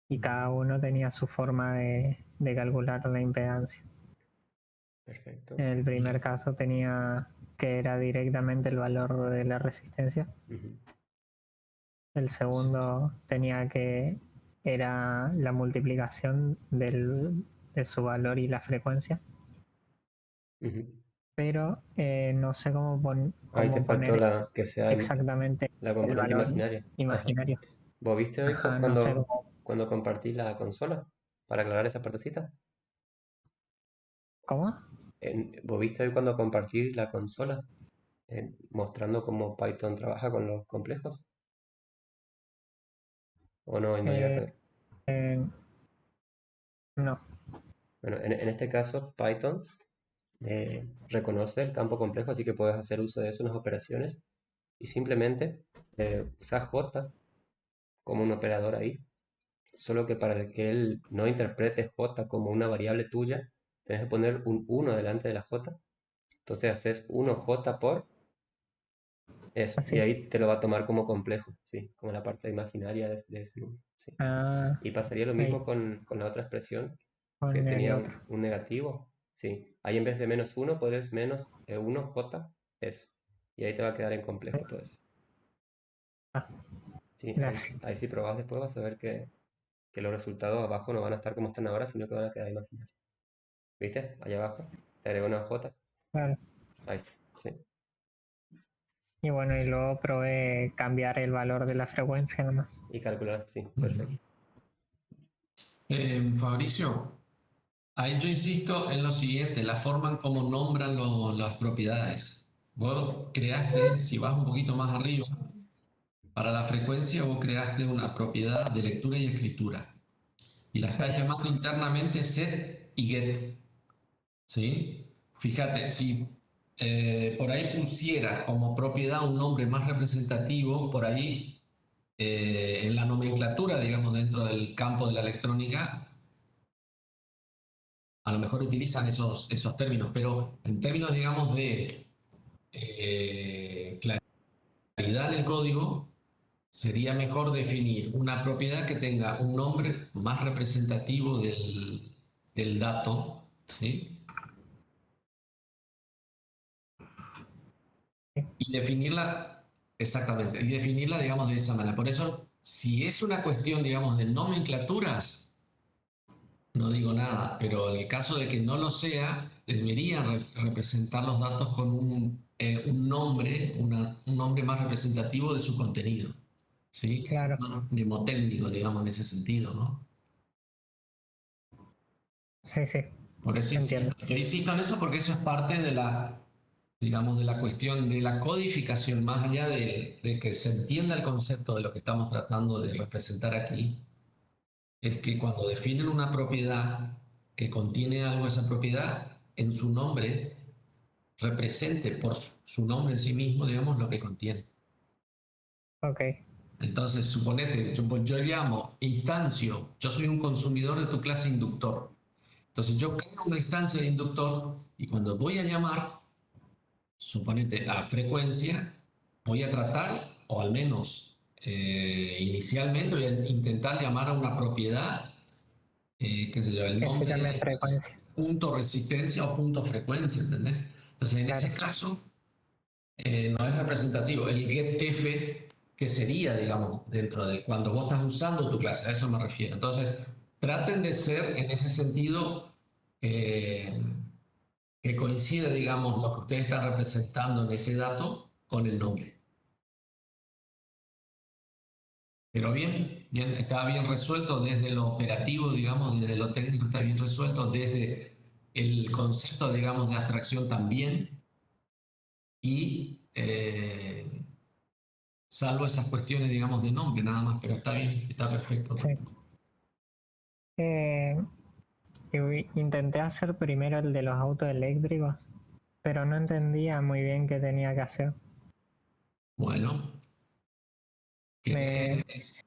S6: Y cada uno tenía su forma de calcular la impedancia.
S2: Perfecto.
S6: En el primer caso tenía que era directamente el valor de la resistencia.
S2: Ujú,
S6: El segundo tenía que era la multiplicación de su valor y la frecuencia,
S2: ujú.
S6: pero no sé
S2: Ahí te
S6: cómo
S2: faltó
S6: poner
S2: que sea
S6: exactamente
S2: la
S6: el
S2: componente
S6: valor
S2: imaginaria. Ajá.
S6: imaginario.
S2: ¿Vos viste hoy
S6: Ajá, no sé
S2: cuando,
S6: cómo.
S2: cuando compartís la consola? Para aclarar esa partecita.
S6: ¿Cómo?
S2: ¿Vos viste hoy cuando compartís la consola? Mostrando cómo Python trabaja con los complejos. ¿O no, y no llegaste a ver?
S6: Eh, no.
S2: Bueno, en este caso Python reconoce el campo complejo, así que puedes hacer uso de eso en las operaciones y simplemente usas J como un operador ahí, solo que para el que él no interprete J como una variable tuya, tienes que poner un 1 delante de la J, entonces haces 1J por eso, y
S6: Así.
S2: ahí te lo va a tomar como complejo, sí, como la parte imaginaria de ese número, sí.
S6: Ah,
S2: Y pasaría lo
S6: ahí,
S2: mismo con la otra expresión que
S6: con el
S2: tenía
S6: otro.
S2: un negativo, sí. Ahí en vez de -1 podrías menos 1J, eso. Y ahí te va a quedar en complejo todo eso.
S6: Ah,
S2: Sí,
S6: gracias.
S2: ahí si probás después vas a ver que los resultados abajo no van a estar como están ahora, sino que van a quedar imaginarios. ¿Viste? Allá abajo. Te agrego una J.
S6: Claro.
S2: Ahí está. Sí.
S6: Y bueno, y luego probé cambiar el valor de la frecuencia nomás.
S2: Y calcular, sí, perfecto.
S1: Fabricio, ahí yo insisto en lo siguiente, la forma en cómo nombran las propiedades. Vos creaste, si vas un poquito más arriba, para la frecuencia vos creaste una propiedad de lectura y escritura. Y la estás llamando internamente set y get. ¿Sí? Fíjate, si por ahí pusieras como propiedad un nombre más representativo, por ahí en la nomenclatura, digamos, dentro del campo de la electrónica, a lo mejor utilizan esos términos, pero en términos, digamos, de claridad en el código, sería mejor definir una propiedad que tenga un nombre más representativo del dato, ¿sí? Y definirla, exactamente, y definirla, digamos, de esa manera. Por eso, si es una cuestión, digamos, de nomenclaturas, no digo nada, pero en el caso de que no lo sea, debería representar los datos con un nombre, un nombre más representativo de su contenido, ¿sí? Que sea
S6: Claro,
S1: más mnemotécnico, digamos, en ese sentido, ¿no?
S6: sí, sí,
S1: Por eso
S6: entiendo.
S1: insisto, yo insisto en eso porque eso es parte de la, digamos, de la cuestión de la codificación, más allá de que se entienda el concepto de lo que estamos tratando de representar aquí, es que cuando definen una propiedad que contiene algo, esa propiedad en su nombre represente por su nombre en sí mismo, digamos, lo que contiene.
S6: Ok,
S1: Entonces, suponete, yo llamo instancio, yo soy un consumidor de tu clase inductor. Entonces, yo creo una instancia de inductor y cuando voy a llamar, suponete la frecuencia, voy a tratar, o al menos inicialmente, voy a intentar llamar a una propiedad, qué sé yo, el
S6: que se
S1: nombre
S6: llame
S1: es
S6: frecuencia.
S1: punto resistencia o punto frecuencia, ¿entendés? Entonces, en
S6: Claro,
S1: ese caso, no es representativo. El getF, que sería, digamos, dentro de cuando vos estás usando tu clase, a eso me refiero. Entonces, traten de ser en ese sentido eh, que coincida, digamos, lo que ustedes están representando en ese dato con el nombre. Pero bien, bien, está bien resuelto desde lo operativo, digamos, desde lo técnico está bien resuelto, desde el concepto, digamos, de abstracción también, y salvo esas cuestiones, digamos, de nombre nada más, pero está bien, está perfecto.
S6: sí. Eh, intenté hacer primero el de los autos eléctricos, pero no entendía muy bien qué tenía que hacer.
S1: Bueno,
S6: Me,
S1: ¿querés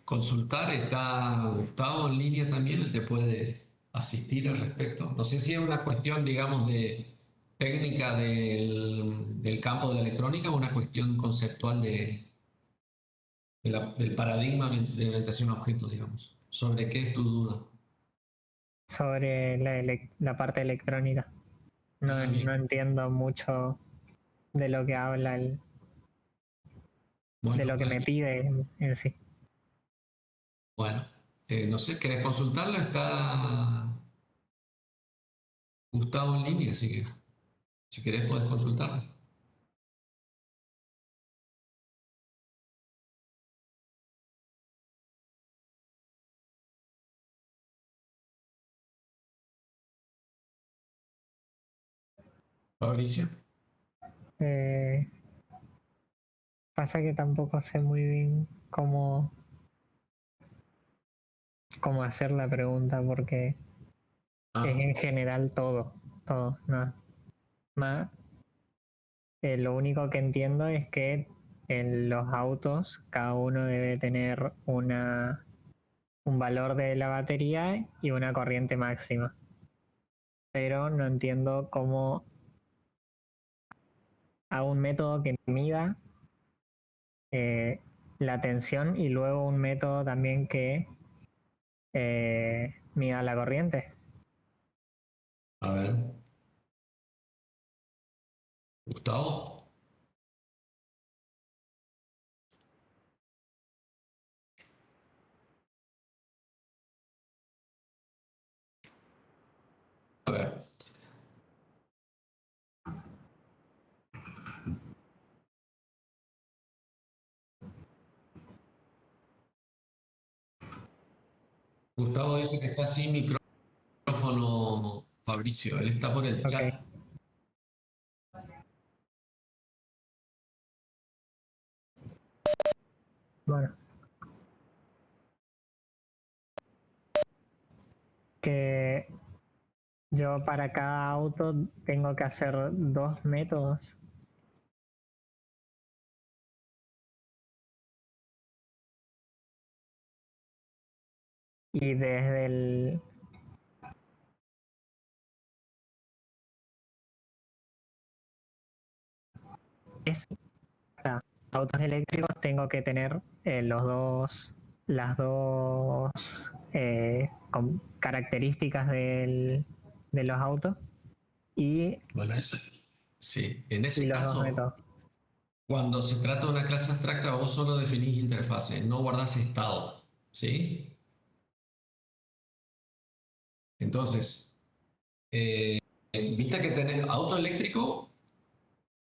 S1: consultar? Está Gustavo en línea también, él te puede asistir al respecto. No sé si es una cuestión, digamos, de técnica del campo de la electrónica o una cuestión conceptual del paradigma de orientación a objetos, digamos. ¿Sobre qué es tu duda?
S6: sobre la parte electrónica. No,
S1: Ah,
S6: no
S1: bien.
S6: entiendo mucho de lo que habla de
S1: Bueno,
S6: lo que me pide en sí.
S1: bueno. No sé, ¿querés consultarlo? Está Gustavo en línea, así que si querés podés consultarlo. Fabricio.
S6: Eh, pasa que tampoco sé muy bien cómo hacer la pregunta porque es
S1: Ah,
S6: en general todo, ¿no? Más, lo único que entiendo es que en los autos cada uno debe tener un valor de la batería y una corriente máxima. Pero no entiendo cómo hago un método que mida eh, la tensión y luego un método también que mida la corriente.
S1: a ver. Gustavo. A ver. Gustavo dice que está sin micrófono, Fabricio. Él está por el
S6: Ok,
S1: chat.
S6: bueno. Que yo para cada auto tengo que hacer dos métodos. Y desde el... Es, autos eléctricos tengo que tener las dos características de los autos y,
S1: Bueno, sí. En
S6: y
S1: ese
S6: los dos
S1: caso,
S6: métodos.
S1: cuando se trata de una clase abstracta, vos solo definís interfaces, no guardás estado. ¿Sí? Entonces, viste que tenés auto eléctrico.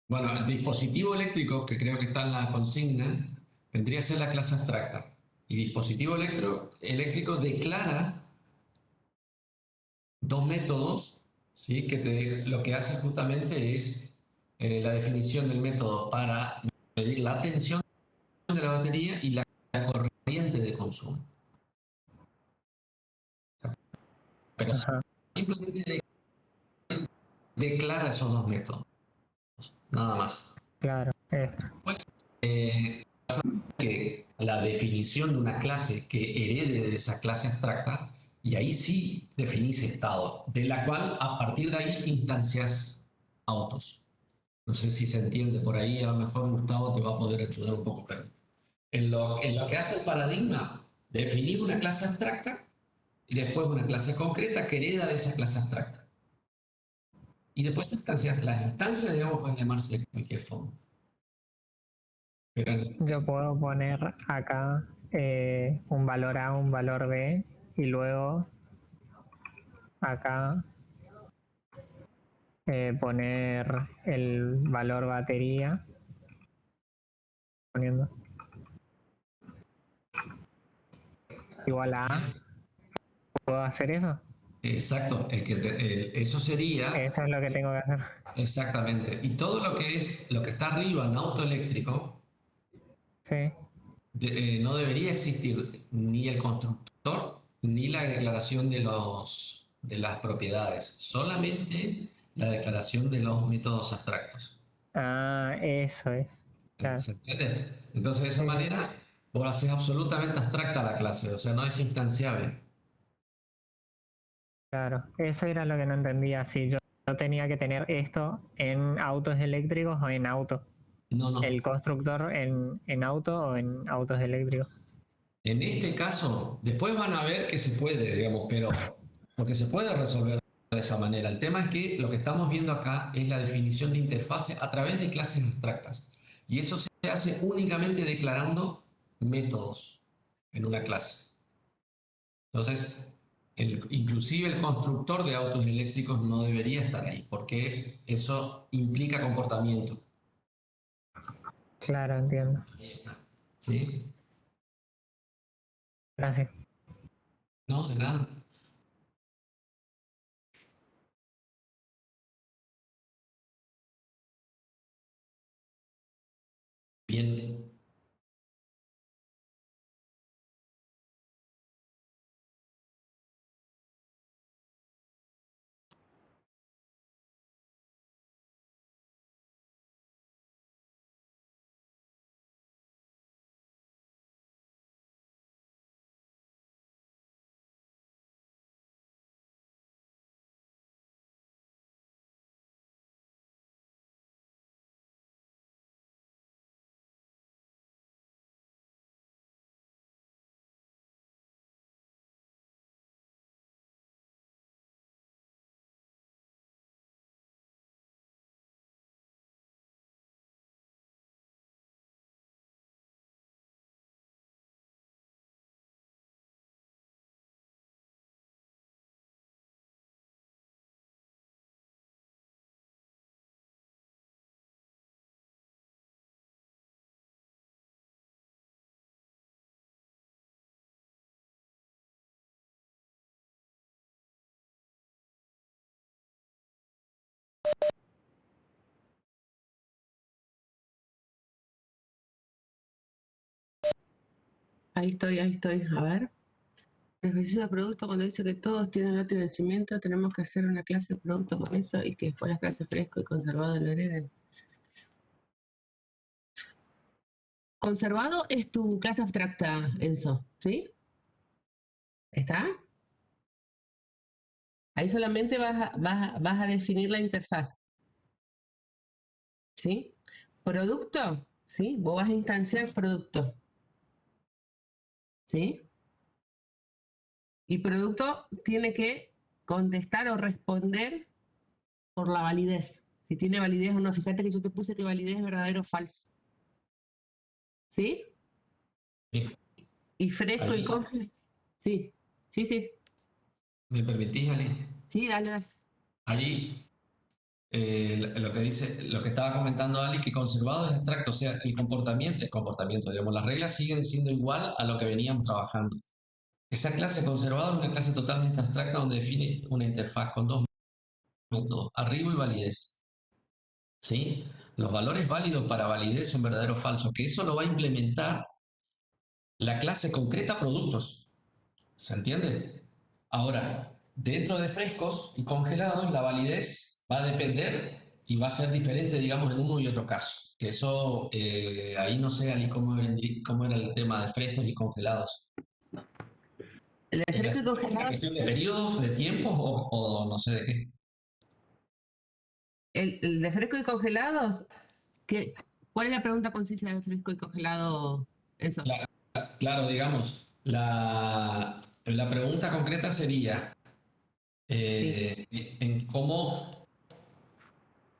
S1: Bueno, el dispositivo eléctrico, que creo que está en la consigna, vendría a ser la clase abstracta. Y dispositivo eléctrico declara dos métodos, ¿sí? Lo que hace justamente es la definición del método para medir la tensión de la batería y la corriente de consumo. Pero
S6: Ajá,
S1: simplemente declara esos dos métodos, nada más.
S6: claro, esto.
S1: Pues, eh, que la definición de una clase que herede de esa clase abstracta, y ahí sí definís estado, de la cual a partir de ahí instancias autos. No sé si se entiende por ahí, a lo mejor Gustavo te va a poder ayudar un poco, pero en lo que hace el paradigma, definir una clase abstracta y después una clase concreta que hereda de esa clase abstracta. Y después las instancias, digamos, pueden llamarse de cualquier forma. Pero
S6: Yo puedo poner acá un valor A, un valor B y luego acá poner el valor batería poniendo igual a A. ¿Puedo hacer eso?
S1: exacto, eso sería
S6: Eso es lo que tengo que hacer.
S1: exactamente. Y todo lo que es, lo que está arriba en auto eléctrico,
S6: Sí.
S1: no debería existir ni el constructor ni la declaración de las propiedades, solamente la declaración de los métodos abstractos.
S6: Ah, eso es. Claro.
S1: ¿Se entiende? Entonces, de esa
S6: Sí, sí,
S1: manera, vos haces absolutamente abstracta la clase, o sea, no es instanciable.
S6: claro. Eso era lo que no entendía. Si yo tenía que tener esto en autos eléctricos o en autos.
S1: No,
S6: El
S1: no.
S6: constructor en auto o en autos eléctricos.
S1: En este caso, después van a ver que se puede, digamos, pero porque se puede resolver de esa manera. El tema es que lo que estamos viendo acá es la definición de interfase a través de clases abstractas. Y eso se hace únicamente declarando métodos en una clase. Entonces, inclusive el constructor de autos eléctricos no debería estar ahí, porque eso implica comportamiento.
S6: Claro, entiendo.
S1: Ahí está. ¿Sí?
S6: Gracias.
S1: No, de nada. bien.
S7: Ahí estoy, ahí estoy. A ver. El ejercicio de producto, cuando dice que todos tienen otro vencimiento, tenemos que hacer una clase de producto con eso y que después la clase fresco y conservado lo hereden. Conservado es tu clase abstracta, Enzo, ¿sí? ¿Está? Ahí solamente vas a definir la interfaz, ¿sí? Producto, ¿sí? Vos vas a instanciar producto, ¿sí? Y producto tiene que contestar o responder por la validez. Si tiene validez o no. Fíjate que yo te puse que validez es verdadero o falso. ¿Sí?
S1: Sí.
S7: Y fresco y
S1: Ahí.
S7: congelado. Sí, sí, sí.
S1: ¿Me permitís, Ali?
S7: Sí, dale, dale.
S1: Ahí lo que dice, lo que estaba comentando Ali, que conservado es abstracto, o sea, el comportamiento, digamos, las reglas siguen siendo igual a lo que veníamos trabajando. Esa clase conservado es una clase totalmente abstracta donde define una interfaz con dos métodos, arribo y validez. ¿Sí? Los valores válidos para validez son verdadero o falso, que eso lo va a implementar la clase concreta productos. ¿Se entiende? Ahora, dentro de frescos y congelados, la validez va a depender y va a ser diferente, digamos, en uno y otro caso. Que eso, ahí no sé, Ali, cómo era el tema de frescos y congelados.
S7: El de fresco y
S1: ¿Una
S7: congelado.
S1: cuestión de periodos, de tiempos o no sé de qué?
S7: El de fresco y congelados. ¿Cuál es la pregunta concisa de fresco y congelado, Enzo?
S1: Claro, digamos, la pregunta concreta sería
S7: Sí.
S1: en cómo,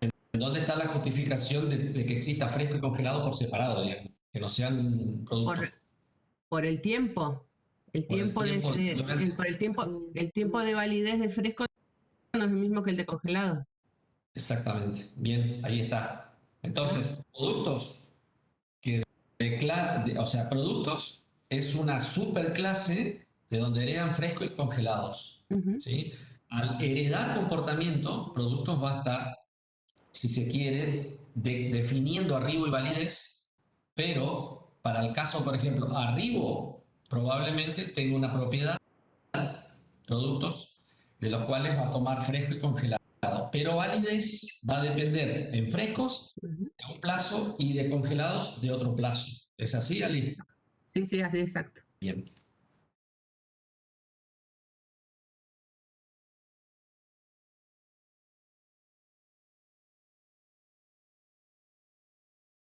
S1: en dónde está la justificación de que exista fresco y congelado por separado, digamos, que no sean productos.
S7: Por el tiempo. El
S1: Por el
S7: tiempo
S1: tiempo, simplemente.
S7: por el tiempo de validez de fresco no es el mismo que el de congelado.
S1: Exactamente. Bien, ahí está. Entonces, productos que o sea, productos es una superclase de donde heredan fresco y congelados.
S7: Ujú.
S1: ¿Sí? Al heredar comportamiento, productos va a estar, si se quiere, definiendo arribo y validez, pero para el caso, por ejemplo, arribo probablemente tenga una propiedad, productos, de los cuales va a tomar fresco y congelado. Pero validez va a depender en frescos
S7: Ujú.
S1: de un plazo y de congelados de otro plazo. ¿Es así, Ali?
S7: Sí, sí, así exacto.
S1: Bien.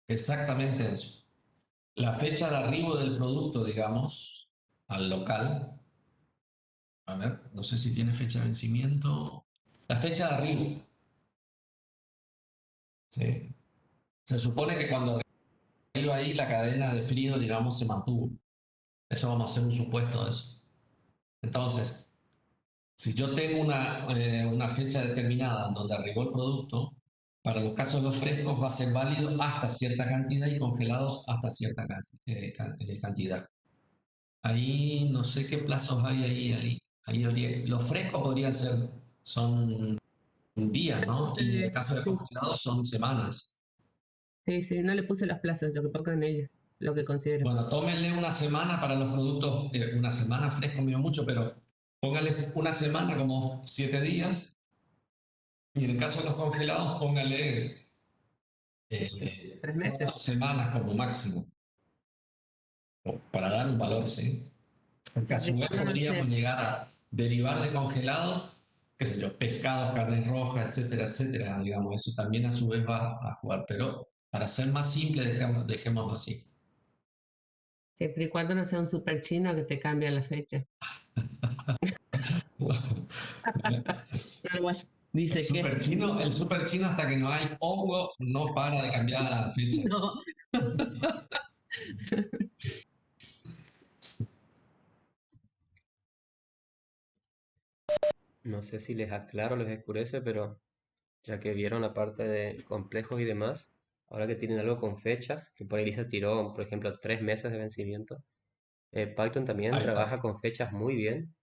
S1: Exactamente eso. La fecha de arribo del producto, digamos, al local. A ver, no sé si tiene fecha de vencimiento. La fecha de arribo. ¿Sí? Se supone que cuando arriba ahí la cadena de frío, digamos, se mantuvo. Eso vamos a hacer un supuesto de eso. Entonces, si yo tengo una fecha determinada donde arribó el producto, para los casos de los frescos va a ser válido hasta cierta cantidad y congelados hasta cierta cantidad. Ahí no sé qué plazos hay ahí los frescos podrían ser, son días, ¿no? Y en el caso de
S7: Sí.
S1: congelados son semanas.
S7: Sí, sí, no le puse los plazos, lo que pongan ellos, lo que considero.
S1: Bueno, tómenle una semana para los productos, una semana fresco medio mucho, pero póngale una semana como 7 días. Y en el caso de los congelados, póngale
S7: 3 meses.
S1: 4 semanas como máximo, para dar un valor, ¿sí? Porque a su
S7: Siempre y
S1: vez
S7: cuando no
S1: podríamos
S7: se.
S1: llegar a derivar de congelados, qué sé yo, pescados, carnes rojas, etcétera, etcétera. Digamos, eso también a su vez va a jugar. Pero para ser más simple, dejémoslo así.
S7: Siempre y cuando no sea un super chino que te cambia la fecha. Pero bueno, dice que.
S1: El super chino hasta que no hay hongo no para de cambiar la fecha.
S7: No.
S2: No sé si les aclaro o les oscurece, pero ya que vieron la parte de complejos y demás, ahora que tienen algo con fechas, que por ahí se tiró, por ejemplo, 3 meses de vencimiento, Python también
S1: Ahí está.
S2: trabaja con fechas muy bien.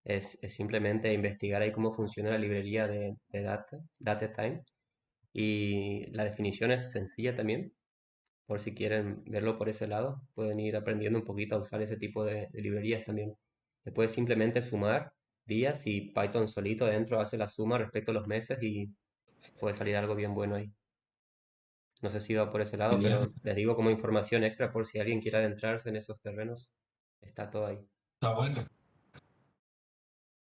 S2: Es simplemente investigar ahí cómo funciona la librería de DataTime. Y la definición es sencilla también, por si quieren verlo por ese lado, pueden ir aprendiendo un poquito a usar ese tipo de librerías también. Después simplemente sumar días y Python solito adentro hace la suma respecto a los meses y puede salir algo bien bueno ahí. No sé si va por ese lado,
S1: Genial.
S2: pero les digo como información extra por si alguien quiere adentrarse en esos terrenos, está todo ahí.
S1: Está bueno.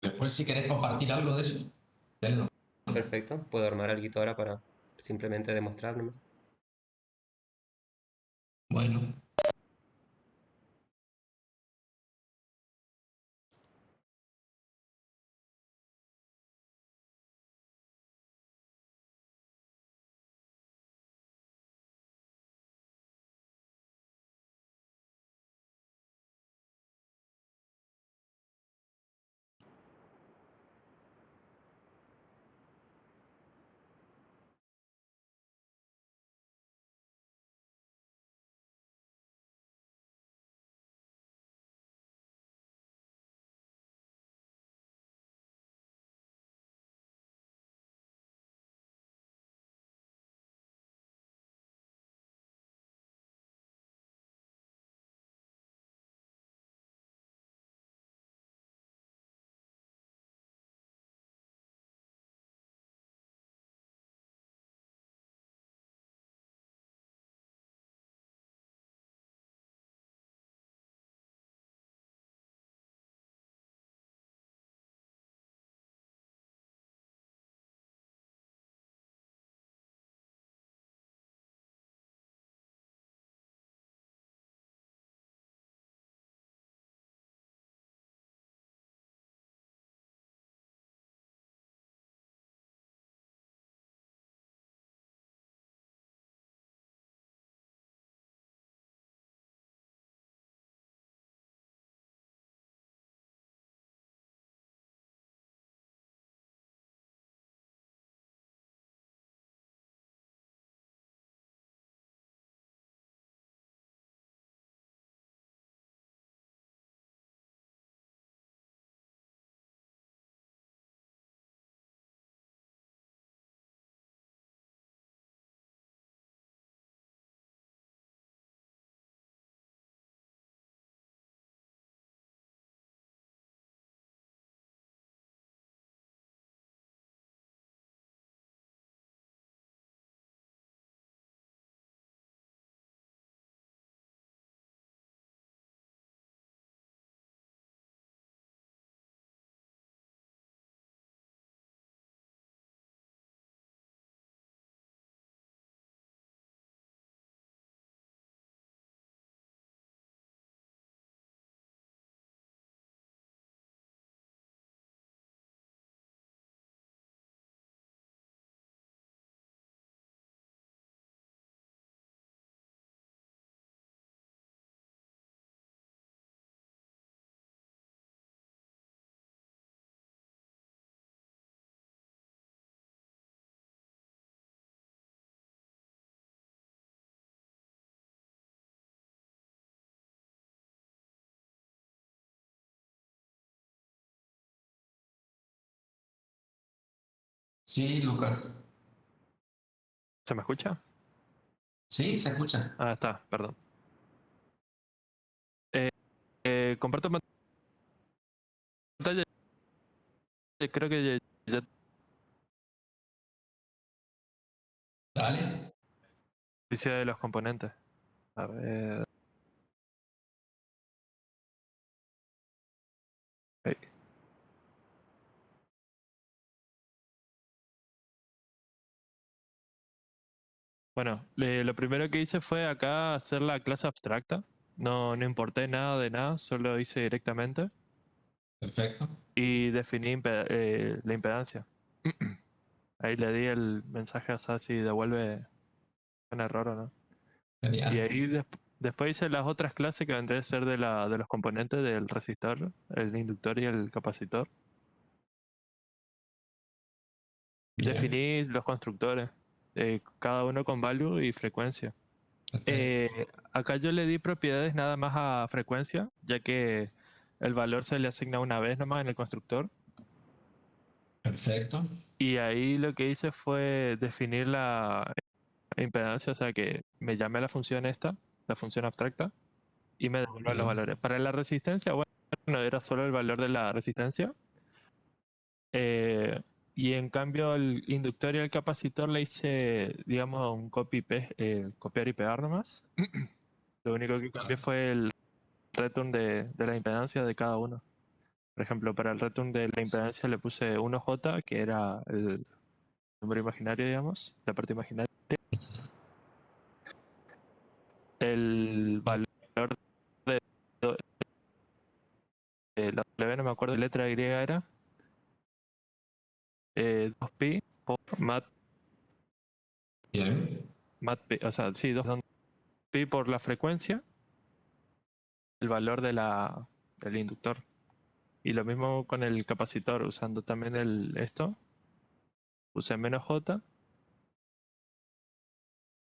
S1: Después, si querés compartir algo de eso, denlo.
S2: Perfecto, puedo armar algo ahora para simplemente demostrar nomás.
S1: Bueno, sí, Lucas.
S8: ¿Se me escucha?
S1: Sí, se escucha.
S8: Ah, está, perdón. Comparto pantalla. Creo que ya
S1: Dale.
S8: dice de los componentes. A ver. Ahí. Bueno, lo primero que hice fue acá hacer la clase abstracta. No importé nada de nada, solo hice directamente.
S1: Perfecto.
S8: Y definí la impedancia. Ahí le di el mensaje a SAS si devuelve un error o no. Y
S1: Genial.
S8: ahí después hice las otras clases que vendría a ser de los componentes del resistor, el inductor y el capacitor.
S1: Bien.
S8: Definí los constructores, cada uno con value y frecuencia.
S1: Perfecto.
S8: Acá yo le di propiedades nada más a frecuencia, ya que el valor se le asigna una vez nomás en el constructor.
S1: Perfecto.
S8: Y ahí lo que hice fue definir la impedancia, o sea que me llamé a la función esta, la función abstracta, y me devuelva los
S1: Bien.
S8: valores. Para la resistencia, bueno, era solo el valor de la resistencia. Eh, y en cambio el inductor y el capacitor le hice, digamos, un copiar y pegar nomás. Lo único que cambié fue el return de la impedancia de cada uno. Por ejemplo, para el return de la impedancia le puse 1J, que era el número imaginario, digamos, la parte imaginaria. El valor de, la W, no me acuerdo, letra Y era 2pi por
S1: Bien.
S8: pi, o sea, sí, 2pi por la frecuencia, el valor del inductor. Y lo mismo con el capacitor, usando también esto, usé menos J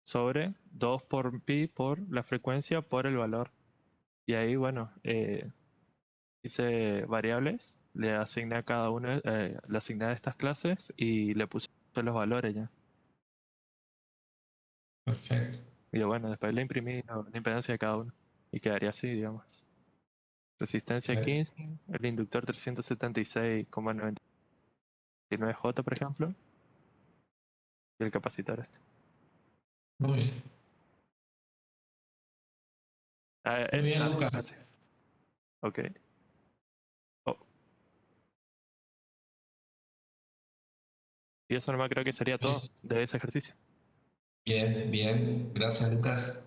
S8: sobre 2 por pi por la frecuencia por el valor. Y ahí, bueno, hice variables, le asigné a cada una, le asigné a estas clases y le puse los valores ya.
S1: Perfecto.
S8: Y bueno, después le imprimí la impedancia de cada uno. Y quedaría así, digamos. Resistencia
S1: Perfecto.
S8: 15, el inductor 376,99J, por ejemplo, y el capacitor este.
S1: Muy bien. Muy
S8: Es
S1: bien,
S8: nada,
S1: Lucas.
S8: así. Ok. Oh, y eso nomás creo que sería todo de ese ejercicio.
S1: Bien, bien. Gracias, Lucas.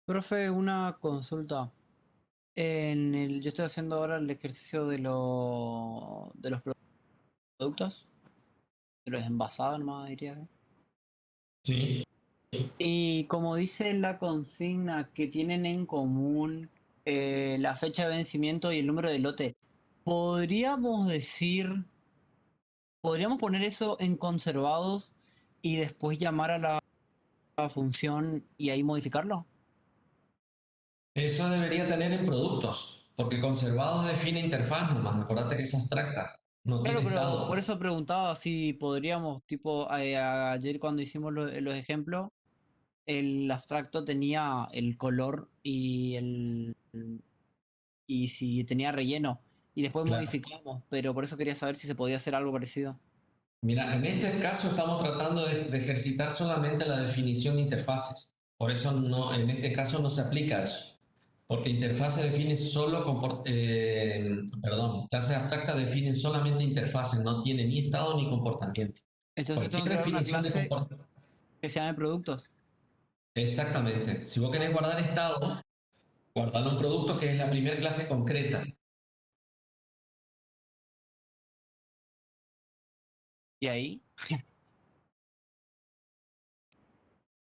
S3: Profe, una consulta. Yo estoy haciendo ahora el ejercicio de los productos, de los envasados, nomás diría.
S1: Sí.
S3: Y como dice la consigna que tienen en común la fecha de vencimiento y el número de lote, podríamos decir, podríamos poner eso en conservados y después llamar a la función y ahí modificarlo.
S1: Eso debería tener en productos, porque conservados define interfaz nomás. Acordate que es abstracta, no
S3: Claro,
S1: tiene
S3: pero por
S1: estado.
S3: eso preguntaba si podríamos, tipo, ayer cuando hicimos los ejemplos, el abstracto tenía el color y si tenía relleno. Y después
S1: Claro.
S3: modificamos, pero por eso quería saber si se podía hacer algo parecido.
S1: Mira, en este caso estamos tratando de ejercitar solamente la definición de interfaces. Por eso no, en este caso no se aplica eso. Porque interfase define solo, perdón, clases abstractas definen solamente interfaces, no tiene ni estado ni comportamiento.
S3: Entonces tengo
S1: Cualquier
S3: que crear una
S1: definición de
S3: clase
S1: comportamiento.
S3: que se llame productos.
S1: Exactamente. Si vos querés guardar estado, guardalo en producto, que es la primera clase concreta.
S3: Y ahí,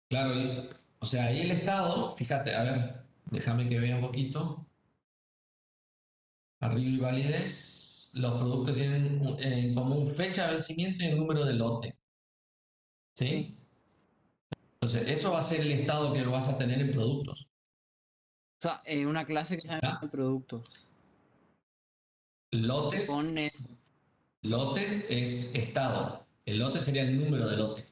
S1: Claro, o sea, ahí el estado, fíjate, a ver, déjame que vea un poquito. Arriba y validez, los productos tienen en común fecha de vencimiento y el número de lote. ¿Sí?
S3: sí.
S1: Entonces, eso va a ser el estado que lo vas a tener en productos.
S3: O sea, una clase que se llame
S1: ¿Ya?
S3: productos.
S1: Lotes,
S3: Con eso.
S1: lotes es estado. El lote sería el número de lote.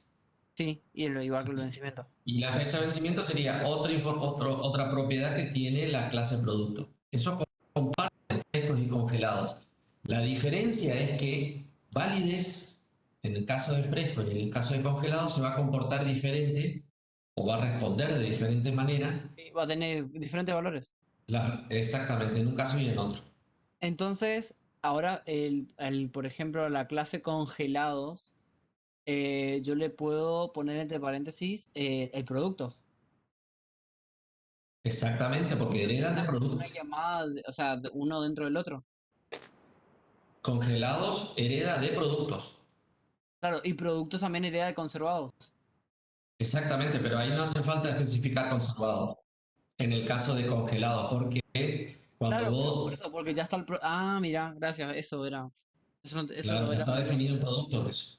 S3: Sí, y lo igual que el vencimiento.
S1: Y la fecha de vencimiento sería otra propiedad que tiene la clase producto. Eso comparte frescos y congelados. La diferencia es que validez, en el caso de fresco y en el caso de congelado, se va a comportar diferente o va a responder de diferente manera,
S3: Sí, va a tener diferentes valores.
S1: exactamente, en un caso y en otro.
S3: Entonces, ahora, por ejemplo, la clase congelados, yo le puedo poner entre paréntesis el producto.
S1: Exactamente, porque heredan de
S3: Una
S1: productos.
S3: llamada, o sea, uno dentro del otro.
S1: Congelados hereda de productos.
S3: Claro, y productos también hereda de conservados.
S1: Exactamente, pero ahí no hace falta especificar conservado. En el caso de congelados, porque cuando
S3: Claro, pero por
S1: vos,
S3: eso, porque ya está Ah, mira, gracias, eso era. Eso,
S1: claro,
S3: eso
S1: ya
S3: era
S1: está
S3: lo que no
S1: definido en
S3: sabía.
S1: productos eso.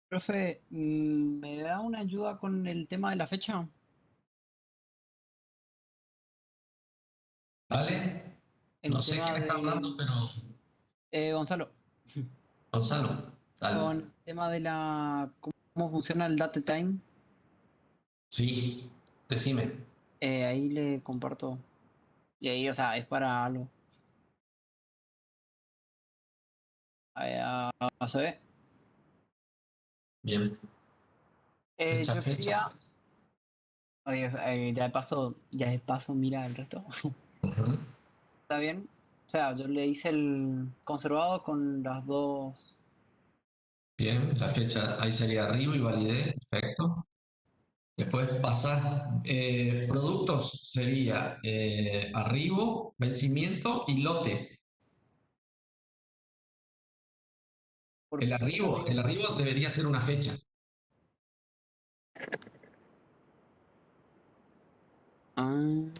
S3: Profe, ¿me da una ayuda con el tema de la fecha?
S1: ¿Vale? No
S3: El
S1: sé
S3: tema
S1: quién está hablando,
S3: de...
S1: pero
S3: Gonzalo,
S1: Gonzalo, dale.
S3: con el tema de la... ¿Cómo funciona el date time?
S1: Sí, decime.
S3: Ahí le comparto. Y ahí, o sea, es para algo. Ahí, se ve.
S1: Bien. Fecha,
S3: Yo
S1: fecha.
S3: quería... Oye, o sea, ya de paso, mira el resto.
S1: Ujú.
S3: ¿Está bien? O sea, yo le hice el conservado con las dos.
S1: Bien, la fecha ahí sería arriba y validez, perfecto. Después pasar productos sería arribo, vencimiento y lote.
S3: ¿Por qué arriba?
S1: El arribo debería ser una fecha.
S3: Ah,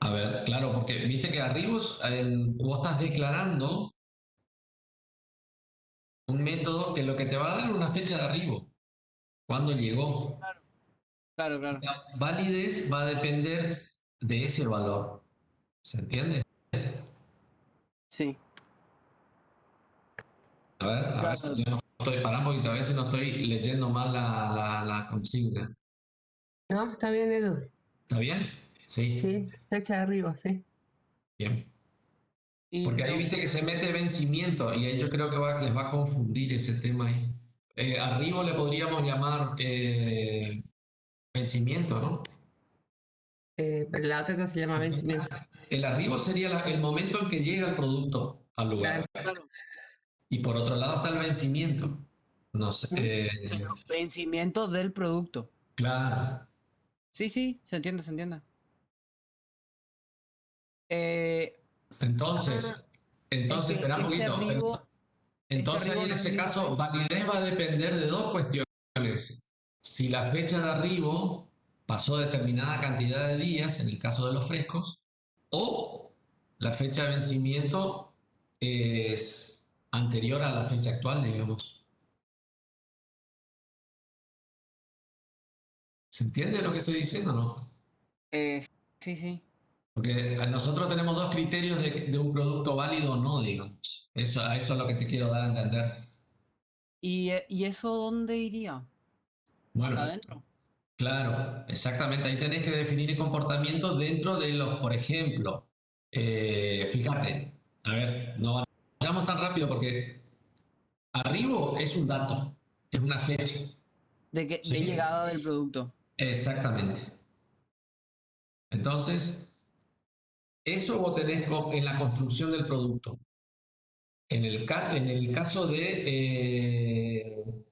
S1: A ver, claro, porque viste que arribos vos estás declarando un método que lo que te va a dar es una fecha de arribo, cuándo llegó.
S3: claro, claro.
S1: La validez va a depender de ese valor. ¿Se entiende?
S3: Sí,
S1: A ver si
S3: claro.
S1: yo no estoy parando porque a veces no estoy leyendo mal la consigna.
S7: No, está bien, Edu.
S1: ¿Está bien? Sí,
S7: Sí, fecha de arriba, sí.
S1: bien.
S3: Y
S1: Porque ahí
S3: pero,
S1: viste que se mete vencimiento y ahí yo creo que les va a confundir ese tema ahí. Arribo le podríamos llamar vencimiento, ¿no?
S7: Pero la otra ya se llama vencimiento.
S1: El arribo sería el momento en que llega el producto al lugar.
S7: Claro.
S3: claro.
S1: Y por otro lado está el vencimiento. No sé,
S7: ¿Mm?
S3: Pero vencimiento del producto.
S1: claro.
S3: Sí, sí, se entiende, se entiende. Eh, ah,
S1: Entonces,
S3: es
S1: entonces,
S3: que
S1: espera un poquito.
S3: este
S1: Entonces, ahí
S3: arribo
S1: en
S3: no es
S1: ese
S3: mío,
S1: caso,
S3: ¿eh?
S1: validez va a depender de dos cuestiones. Si la fecha de arribo pasó determinada cantidad de días, en el caso de los frescos, o la fecha de vencimiento es anterior a la fecha actual, digamos. ¿Se entiende lo que estoy diciendo o no?
S3: Eh, sí, sí.
S1: Porque nosotros tenemos dos criterios de un producto válido o no, digamos. A eso es lo que te quiero dar a entender.
S3: ¿Y eso dónde iría?
S1: Bueno,
S3: ¿Acá adentro?
S1: claro, exactamente. Ahí tenés que definir el comportamiento dentro de los, por ejemplo, fíjate, a ver, no vayamos tan rápido porque arribo es un dato, es una fecha,
S3: De
S1: ¿sí?
S3: llegada del producto.
S1: Exactamente. Entonces, eso vos tenés en la construcción del producto. En el caso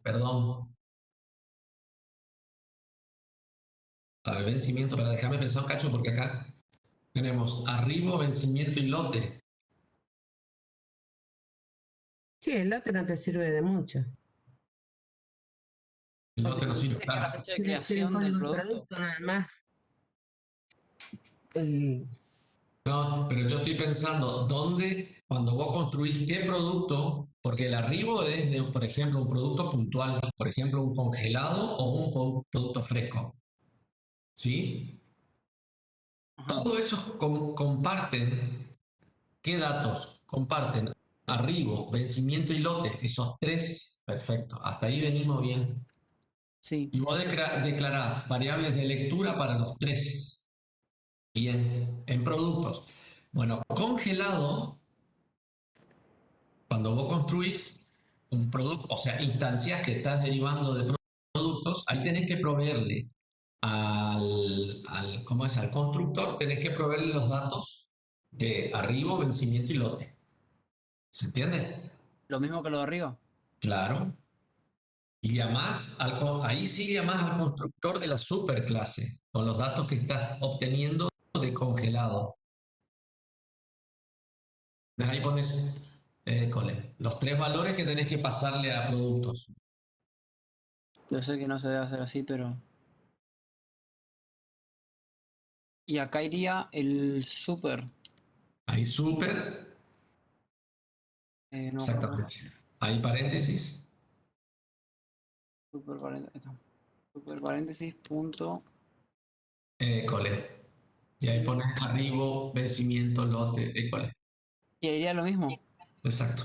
S1: perdón, a ver, vencimiento, para dejarme pensar un cacho porque acá tenemos arribo, vencimiento y lote.
S7: Sí, el lote no te sirve de mucho.
S1: El
S3: Lo que
S1: lote no
S3: me
S1: sirve,
S3: dice es que la
S1: claro.
S3: fecha de
S7: Tiene el
S3: creación del
S7: código del
S3: producto.
S7: producto nada más. El,
S1: No, pero yo estoy pensando, ¿dónde, cuando vos construís qué producto? Porque el arribo es de, por ejemplo, un producto puntual, por ejemplo, un congelado o un producto fresco, ¿sí?
S3: Ajá.
S1: Todo eso comparten, ¿qué datos? Comparten arribo, vencimiento y lote, esos tres, perfecto, hasta ahí venimos bien.
S3: Sí.
S1: Y vos declarás variables de lectura para los tres, bien, en productos. Bueno, congelado. Cuando vos construís un producto, o sea, instancias que estás derivando de productos, ahí tenés que proveerle ¿cómo es? Al constructor, tenés que proveerle los datos de arribo, vencimiento y lote. ¿Se entiende?
S3: Lo mismo que lo de arriba.
S1: Claro. Y llamás ahí sí llamás al constructor de la superclase con los datos que estás obteniendo de congelado. Ahí pones los tres valores que tenés que pasarle a productos.
S3: Yo sé que no se debe hacer así, pero... Y acá iría el super.
S1: Ahí super.
S3: No me acuerdo.
S1: Exactamente. Hay paréntesis.
S3: Super paréntesis, ahí está. Super paréntesis, punto.
S1: École. Y ahí pones arribo, vencimiento, lote, école.
S3: Y ahí iría lo mismo.
S1: Exacto.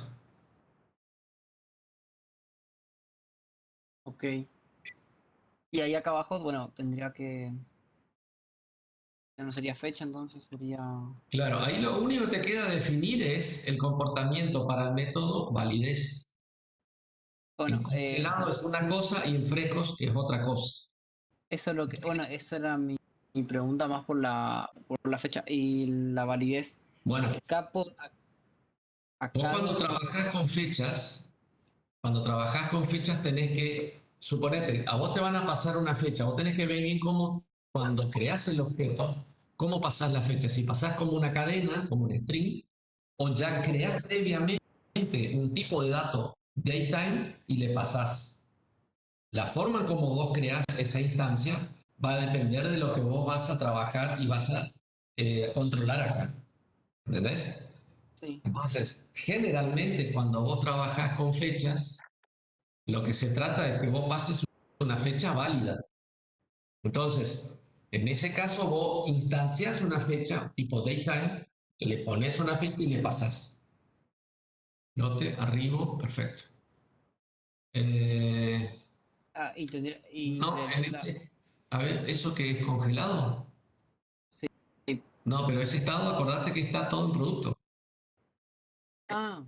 S3: Ok. Y ahí acá abajo, bueno, tendría que. Ya no sería fecha, entonces sería.
S1: Claro, ahí lo único que te queda definir es el comportamiento para el método validez. En
S3: Bueno,
S1: congelado es una cosa y en frescos es otra cosa.
S3: eso es lo que. Bueno, eso era mi pregunta más por la fecha. Y la validez.
S1: Bueno,
S3: Acá por.
S1: vos
S3: Acá
S1: cuando
S3: donde.
S1: trabajas con fechas tenés que, suponete, a vos te van a pasar una fecha, vos tenés que ver bien cómo, cuando creas el objeto, cómo pasás la fecha, si pasás como una cadena, como un string, o ya creas previamente un tipo de dato datetime y le pasás. La forma en cómo vos creas esa instancia va a depender de lo que vos vas a trabajar y vas a controlar acá. ¿Entendés?
S3: Sí.
S1: Entonces, generalmente cuando vos trabajas con fechas, lo que se trata es que vos pases una fecha válida. Entonces, en ese caso vos instancias una fecha tipo datetime, le pones una fecha y le pasas. Note, arribo, perfecto.
S3: Ah, y tendría. Y
S1: No, en ese... A ver, ¿eso que es congelado?
S3: Sí.
S1: No, pero ese estado, acordate que está todo en producto.
S3: Ah,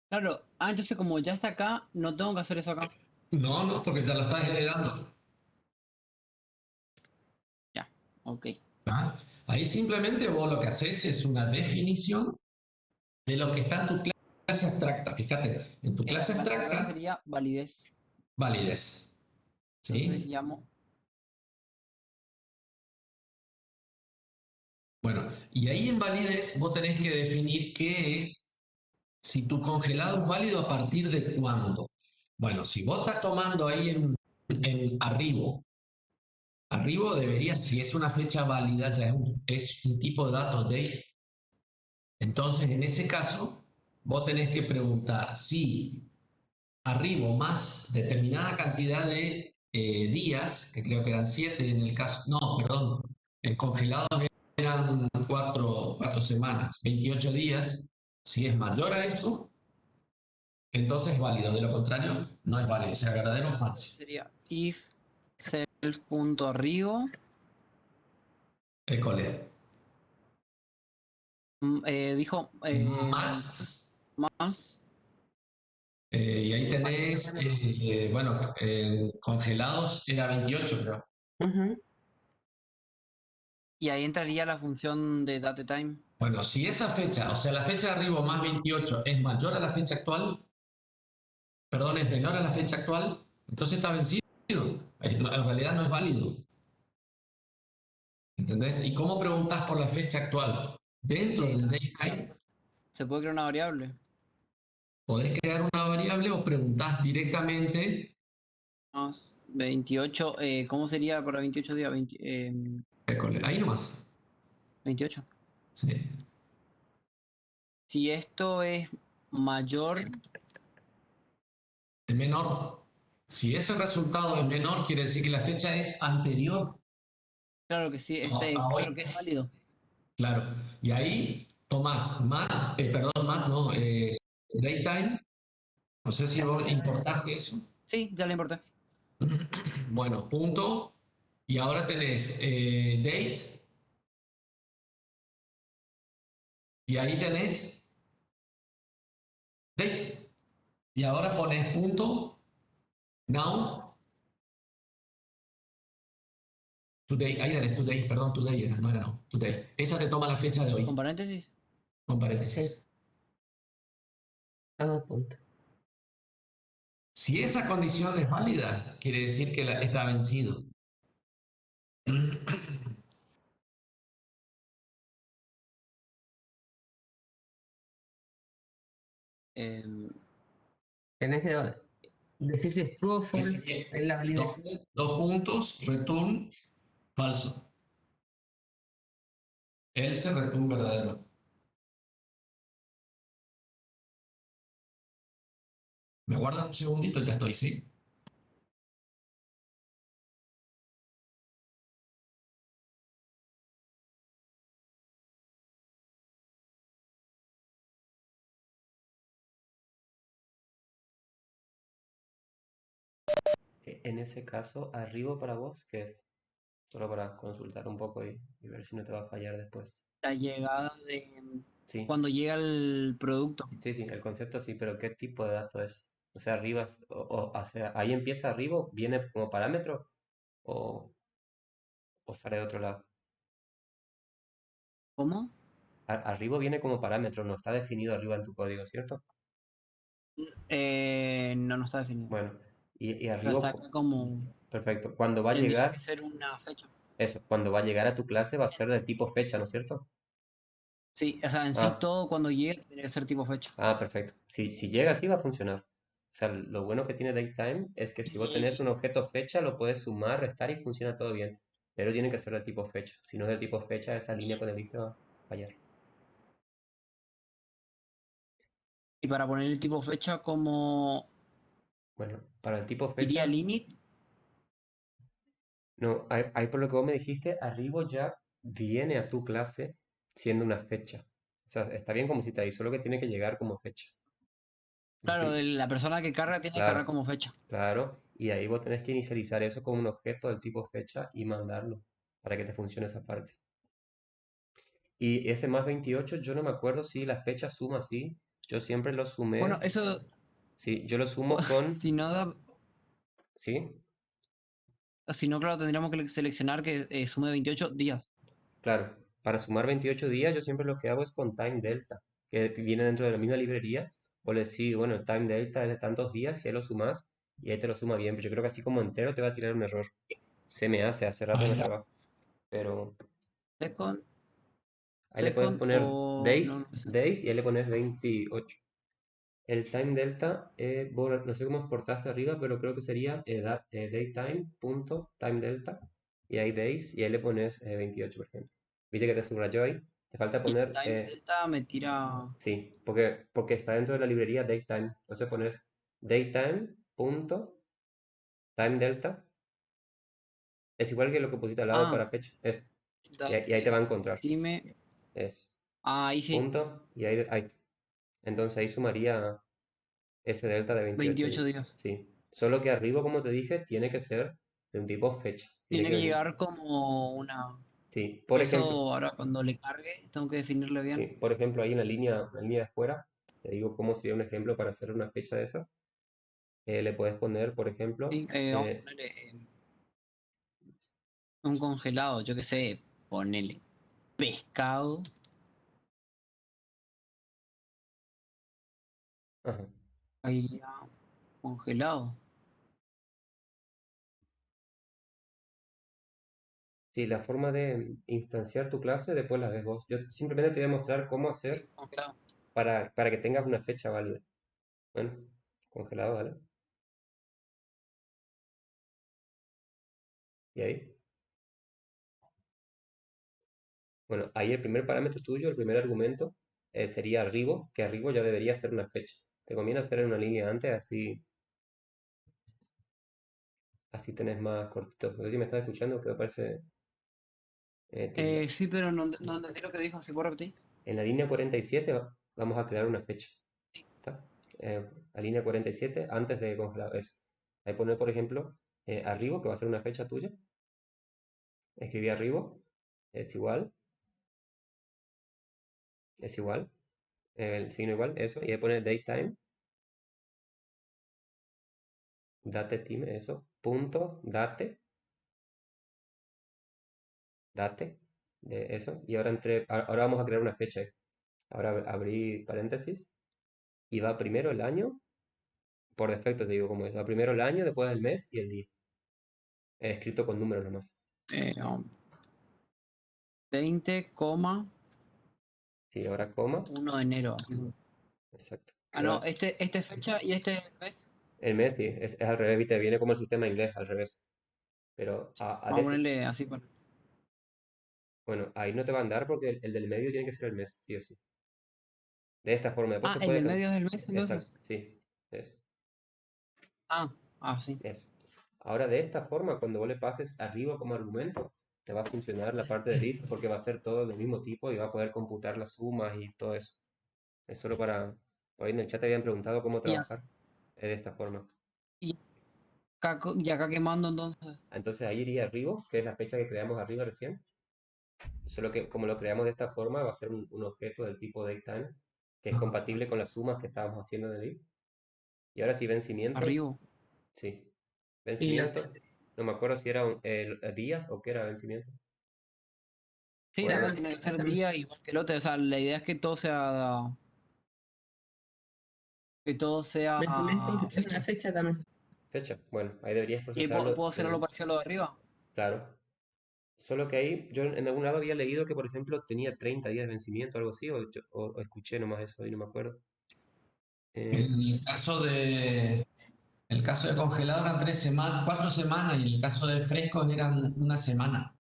S3: claro. Ah, entonces como ya está acá, no tengo que hacer eso acá.
S1: No, no, porque ya lo estás generando.
S3: Ya, ok.
S1: ¿Ah? Ahí simplemente vos lo que haces es una definición de lo que está en tu clase abstracta. Fíjate, en tu clase
S3: La palabra
S1: abstracta,
S3: sería validez.
S1: validez.
S3: Entonces
S1: ¿Sí?
S3: llamo.
S1: Bueno, y ahí en validez vos tenés que definir qué es, si tu congelado es válido a partir de cuándo. Bueno, si vos estás tomando ahí en arribo debería, si es una fecha válida, ya es un tipo de dato date. Entonces, en ese caso, vos tenés que preguntar si arribo más determinada cantidad de días, que creo que eran 7 en el caso, no, perdón, el congelado eran 4 semanas, 28 días. Si es mayor a eso, entonces es válido. De lo contrario, no es válido. O sea, verdadero o falso.
S3: Sería if self.arribo
S1: École.
S3: dijo
S1: Más.
S3: más.
S1: Y ahí tenés, bueno, congelados era 28, creo.
S7: Ujú.
S3: Y ahí entraría la función de datetime.
S1: Bueno, si esa fecha, o sea, la fecha de arribo más 28 es mayor a la fecha actual, perdón, es menor a la fecha actual, entonces está vencido. En realidad no es válido. ¿Entendés? ¿Y cómo preguntás por la fecha actual? Dentro del datetime,
S3: Se puede crear una variable.
S1: podés crear una variable o preguntás directamente.
S3: Más 28. ¿Cómo sería para 28 días?
S1: Ahí nomás.
S3: 28.
S1: Sí.
S3: Si esto es mayor.
S1: Es menor. Si ese resultado es menor, quiere decir que la fecha es anterior
S3: Claro que sí,
S1: a hoy.
S3: claro que es válido.
S1: Claro. Y ahí tomás perdón, no, daytime. No sé si vos importaste eso.
S3: Sí, ya le importé.
S1: Bueno, punto. Y ahora tenés date. Y ahí tenés date. Y ahora pones punto. Now. Today. Ahí tenés today. Perdón, today era, no era now. Today. Esa te toma la fecha de
S3: Con
S1: hoy.
S3: paréntesis.
S1: Con paréntesis.
S7: Sí. Ah, punto.
S1: Si esa condición es válida, quiere decir que está vencido.
S3: em,
S7: Tenés que decir si es true o
S1: Es
S7: false en la validez.
S1: dos puntos, return, falso. Else, return verdadero. Me guardas un segundito, ya estoy, ¿sí?
S2: En ese caso, arriba para vos, ¿qué es? Solo para consultar un poco y ver si no te va a fallar después.
S3: La llegada de
S2: Sí,
S3: cuando llega el producto.
S2: sí, sí, el concepto sí, pero ¿qué tipo de dato es? O sea, arriba, o sea, ahí empieza arriba, viene como parámetro o, o sale de otro lado.
S3: ¿Cómo?
S2: Arriba viene como parámetro, no está definido arriba en tu código, ¿cierto?
S3: No, no está definido.
S2: Bueno, y
S3: Pero
S2: arriba,
S3: está acá como.
S2: perfecto. Cuando va a
S3: Tendría que
S2: llegar,
S3: ser una fecha.
S2: eso, cuando va a llegar a tu clase va a ser del tipo fecha, ¿no es cierto?
S3: Sí, o sea, en sí
S2: Ah,
S3: todo cuando llegue tendría que ser tipo fecha.
S2: perfecto. Si llega así va a funcionar. O sea, lo bueno que tiene datetime es que si vos tenés un
S3: Y,
S2: objeto fecha, lo puedes sumar, restar y funciona todo bien. Pero tiene que ser de tipo fecha. Si no es de tipo fecha, esa línea con el listo va a fallar.
S3: y para poner el tipo fecha como
S2: Bueno, para el tipo
S3: iría
S2: fecha,
S3: init.
S2: no, ahí por lo que vos me dijiste, arriba ya viene a tu clase siendo una fecha. O sea, está bien como cita ahí, solo que tiene que llegar como fecha. No sé
S3: Claro,
S2: si-
S3: la persona que carga tiene que cargar
S2: Claro,
S3: como fecha.
S2: claro. Y ahí vos tenés que inicializar eso con un objeto del tipo fecha y mandarlo para que te funcione esa parte. Y ese más 28 yo no me acuerdo si la fecha suma así. Yo siempre lo
S3: Bueno,
S2: sumé.
S3: eso,
S2: Sí, yo lo sumo con.
S3: si no da,
S2: Sí,
S3: si no, claro, tendríamos que seleccionar que sume 28 días.
S2: claro. Para sumar 28 días, yo siempre lo que hago es con time delta, que viene dentro de la misma librería. O le decís, bueno, el time delta es de tantos días, y ahí lo sumas y ahí te lo suma bien. Pero yo creo que así como entero te va a tirar un error. Se me hace rato que no
S1: Ay,
S2: trabajo. Pero
S3: Second,
S2: ahí le puedes
S3: second
S2: poner
S3: o no,
S2: days,
S3: no sé.
S2: days y ahí le pones 28. El time delta, vos no sé cómo exportaste arriba, pero creo que sería datetime.time delta y ahí days y ahí le pones 28, por ejemplo. Viste que te subrayó ahí. Te falta
S3: Y
S2: poner,
S3: time delta me tira.
S2: sí, porque está dentro de la librería datetime. Entonces pones datetime.time delta. Es igual que lo que pusiste al lado
S3: Ah,
S2: para fecha. Es, y ahí te
S3: date,
S2: va a encontrar.
S3: time.
S2: Es
S3: Ah, ahí sí,
S2: punto y ahí. Entonces ahí sumaría ese delta de 28
S3: 28
S2: días.
S3: días.
S2: Sí. Solo que arriba, como te dije, tiene que ser de un tipo fecha. Tiene
S3: Tiene
S2: que
S3: que
S2: venir.
S3: llegar como una.
S2: Sí. Por
S3: Eso
S2: ejemplo,
S3: ahora cuando le cargue tengo que definirle
S2: sí.
S3: bien.
S2: Por ejemplo, ahí en la línea de afuera, te digo cómo sería un ejemplo para hacer una fecha de esas. Le puedes poner, por ejemplo,
S3: Sí, vamos a ponerle un congelado, yo qué sé, ponele pescado.
S2: ajá.
S3: Ahí iría congelado.
S2: Sí, la forma de instanciar tu clase, después la ves vos. Yo simplemente te voy a mostrar cómo
S3: Sí,
S2: hacer
S3: congelado.
S2: para que tengas una fecha válida. Bueno, congelado, ¿vale? Y ahí. Bueno, ahí el primer parámetro tuyo, el primer argumento, sería arribo, que arribo ya debería ser una fecha. Te conviene hacer en una línea antes, así tenés más cortito. No sé si me estás escuchando, que me parece tildado.
S3: Sí, pero no entendí lo que dijo, ¿se puede repetir?
S2: En la línea 47 vamos a crear una fecha. ¿Está? La línea 47 antes de congelar eso. Ahí poner, por ejemplo, arribo, que va a ser una fecha tuya. Escribí arribo, es igual, el signo igual, eso. Y ahí poner datetime, datetime, eso, punto, date, de eso. Y ahora vamos a crear una fecha. Ahora abrí paréntesis y va primero el año, por defecto te digo cómo es. Va primero el año, después el mes y el día. Escrito con números nomás.
S3: No, 20,1
S2: Sí, ahora coma.
S3: de enero. Así.
S2: Exacto.
S3: Ah,
S2: Y
S3: no,
S2: ahora
S3: este fecha y este mes.
S2: el mes, sí, es al revés, viste, viene como el sistema inglés, al revés. Pero
S3: Vamos a ponerle así para.
S2: bueno, ahí no te va a andar porque el del medio tiene que ser el mes, sí o sí. De esta forma, después
S3: Ah,
S2: se
S3: el
S2: puede
S3: del
S2: cambiar.
S3: medio es el mes,
S2: Exacto,
S3: entonces.
S2: sí, eso,
S3: Sí.
S2: eso. Ahora de esta forma, cuando vos le pases arriba como argumento, te va a funcionar la parte del if porque va a ser todo del mismo tipo y va a poder computar las sumas y todo eso. Es solo por ahí en el chat te habían preguntado cómo
S3: Y,
S2: trabajar de esta forma.
S3: y Y acá quemando entonces.
S2: Entonces ahí iría arriba, que es la fecha que creamos arriba recién. Solo que como lo creamos de esta forma, va a ser un objeto del tipo datetime, que es compatible con las sumas que estábamos haciendo en el if. Y ahora sí, vencimientos.
S3: Arriba.
S2: Sí.
S7: Y
S2: Vencimiento. No me acuerdo si era días o qué era vencimiento.
S3: Sí,
S2: Bueno,
S3: también tiene que ser día igual que el otro. O sea, la idea es que todo sea. Que todo sea
S7: vencimiento es
S3: fecha.
S7: una fecha también.
S2: fecha. Bueno, ahí deberías
S3: ¿Y puedo
S2: procesarlo.
S3: hacer algo parecido a lo de arriba?
S2: Claro. Solo que ahí, yo en algún lado había leído que, por ejemplo, tenía 30 días de vencimiento, algo así, o escuché nomás eso y no me acuerdo.
S1: En el caso de congelado eran 3 semanas, 4 semanas, y en el caso de frescos eran una semana.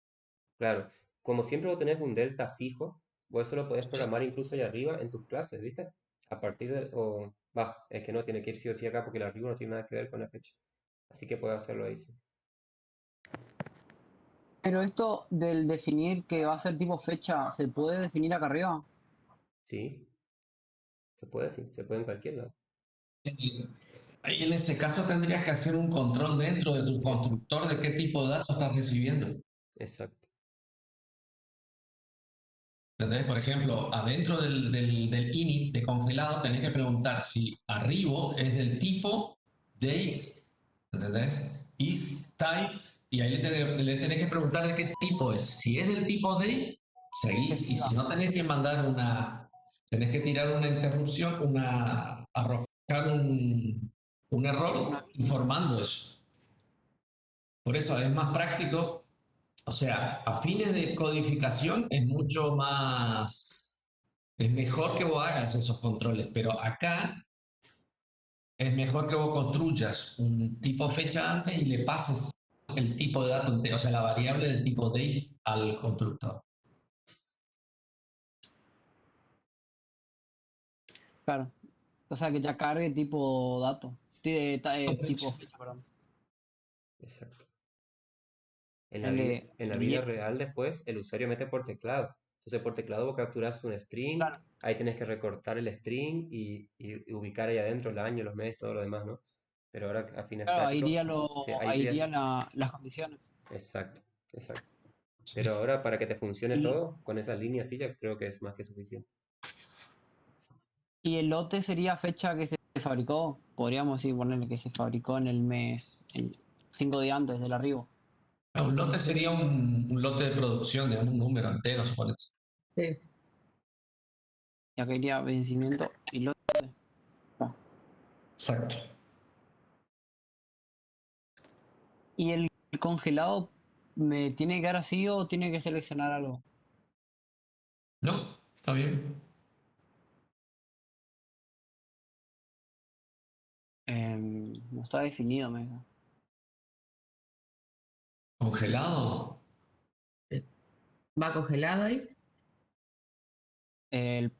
S2: Claro, como siempre vos tenés un delta fijo, vos eso lo podés programar incluso allá arriba en tus clases, ¿viste? A partir de, es que no tiene que ir sí o sí acá porque el arriba no tiene nada que ver con la fecha. Así que puedo hacerlo ahí, sí.
S3: Pero esto del definir que va a ser tipo fecha, ¿se puede definir acá arriba?
S2: Sí, sí, se puede en cualquier lado.
S1: Ahí en ese caso tendrías que hacer un control dentro de tu constructor de qué tipo de datos estás recibiendo.
S2: Exacto.
S1: ¿Entendés? Por ejemplo, adentro del init de congelado tenés que preguntar si arribo es del tipo date, ¿entendés? Is type, y ahí le tenés que preguntar de qué tipo es. Si es del tipo date, seguís, y si no tenés que tenés que tirar una interrupción, arrojar un error informando eso. Por eso es más práctico, o sea, a fines de codificación es mucho más, es mejor que vos hagas esos controles, pero acá es mejor que vos construyas un tipo fecha antes y le pases el tipo de dato entero, o sea, la variable del tipo date al constructor.
S3: Claro. O sea, que ya cargue tipo dato. Tipo fecha, perdón.
S2: Exacto.
S3: Le
S2: En la vida real después el usuario mete por teclado. Entonces por teclado vos capturas un string,
S3: Claro.
S2: ahí tenés que recortar el string y ubicar ahí adentro el año, los meses, todo lo demás, ¿no? Pero ahora a fines
S3: Claro, ahí
S2: prácticos,
S3: iría,
S2: sí, ahí
S3: ahí
S2: sería
S3: iría las condiciones.
S2: exacto, exacto. Pero ahora para que te funcione
S3: Y,
S2: todo, con esas líneas sí ya creo que es más que suficiente.
S3: y el lote sería fecha que se fabricó. Podríamos decir, ponerle que se fabricó en el mes, 5 días antes del arribo.
S1: Un lote sería un lote de producción de un número entero, suponete.
S7: Sí.
S3: Y acá iría vencimiento y lote.
S1: Exacto.
S3: ¿Y el congelado me tiene que dar así o tiene que seleccionar algo?
S1: ¿No? ¿Está bien?
S3: No está definido, me dijo.
S1: ¿Congelado?
S7: ¿Va congelado ahí?
S3: El,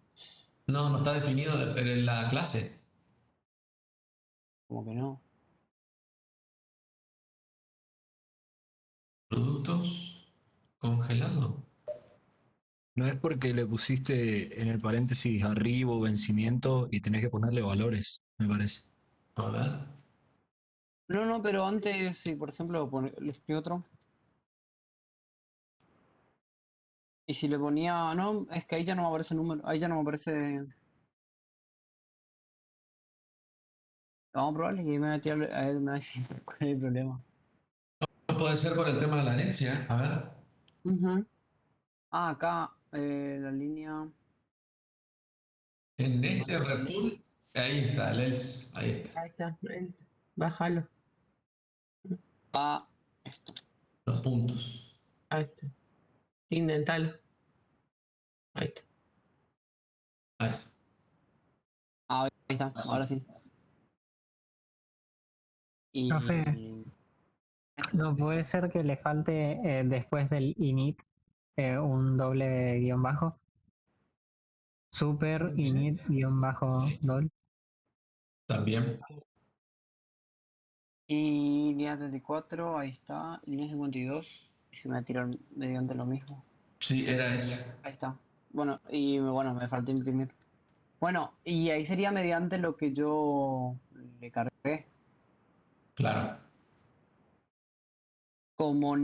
S1: No, no está definido en la clase.
S3: como que no.
S1: Productos congelado.
S9: No es porque le pusiste en el paréntesis arribo, vencimiento y tenés que ponerle valores, me parece.
S1: A ver.
S3: No, pero antes, sí, por ejemplo, le escribo otro. Y si le ponía, no, es que ahí ya no me aparece el número, ahí ya no me aparece. Vamos a probarle y me va a tirar, a él me va a decir cuál es el problema.
S1: No puede ser por el tema de la herencia. A ver.
S7: Ujú.
S3: Ah, acá, la línea.
S1: En este return, ahí está, el else. Ahí está.
S7: Ahí está. Bájalo.
S3: Ah, esto.
S1: Los puntos.
S7: Ahí está. Intentalo. Ahí está.
S1: Ahí está.
S3: Ah, ahí está, ahora sí. Y.
S6: Profe. No puede ser que le falte después del init un doble guión bajo. Super init guión bajo
S1: Sí.
S6: dol.
S1: También.
S3: Y línea 34, ahí está. Línea 52. Y se me va a tirar mediante lo mismo.
S1: Sí, era ese.
S3: Ahí está. Bueno, y bueno, me falta imprimir. Bueno, y ahí sería mediante lo que yo le cargué.
S1: Claro.
S3: como,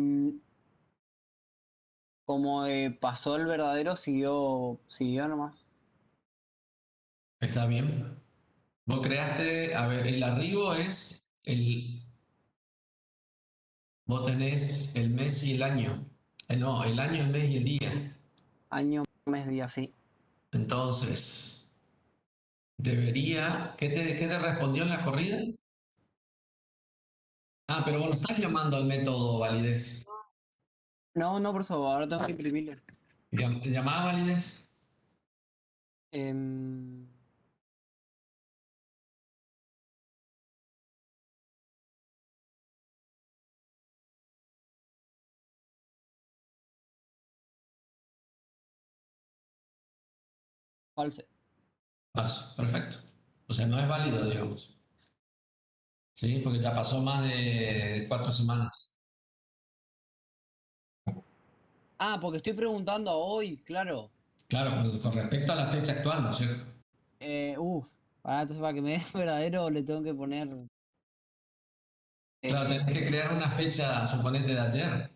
S3: como pasó el verdadero, siguió nomás.
S1: Está bien. Vos creaste, a ver, el arribo es vos tenés el mes y el año. No, el año, el mes y el día.
S3: Año, mes, día, sí.
S1: Entonces, debería, ¿qué te respondió en la corrida? Ah, pero vos no estás llamando al método validez.
S3: No, no, por eso, ahora tengo que imprimirle.
S1: ¿Llamada validez?
S3: Em, false.
S1: Paso, perfecto. O sea, no es válido, digamos. Sí, porque ya pasó más de 4 semanas.
S3: Ah, porque estoy preguntando a hoy, claro.
S1: Claro, con respecto a la fecha actual, ¿no es cierto?
S3: Entonces para que me dé verdadero le tengo que poner.
S1: Claro,
S3: eh,
S1: tenés que crear una fecha, suponete, de ayer.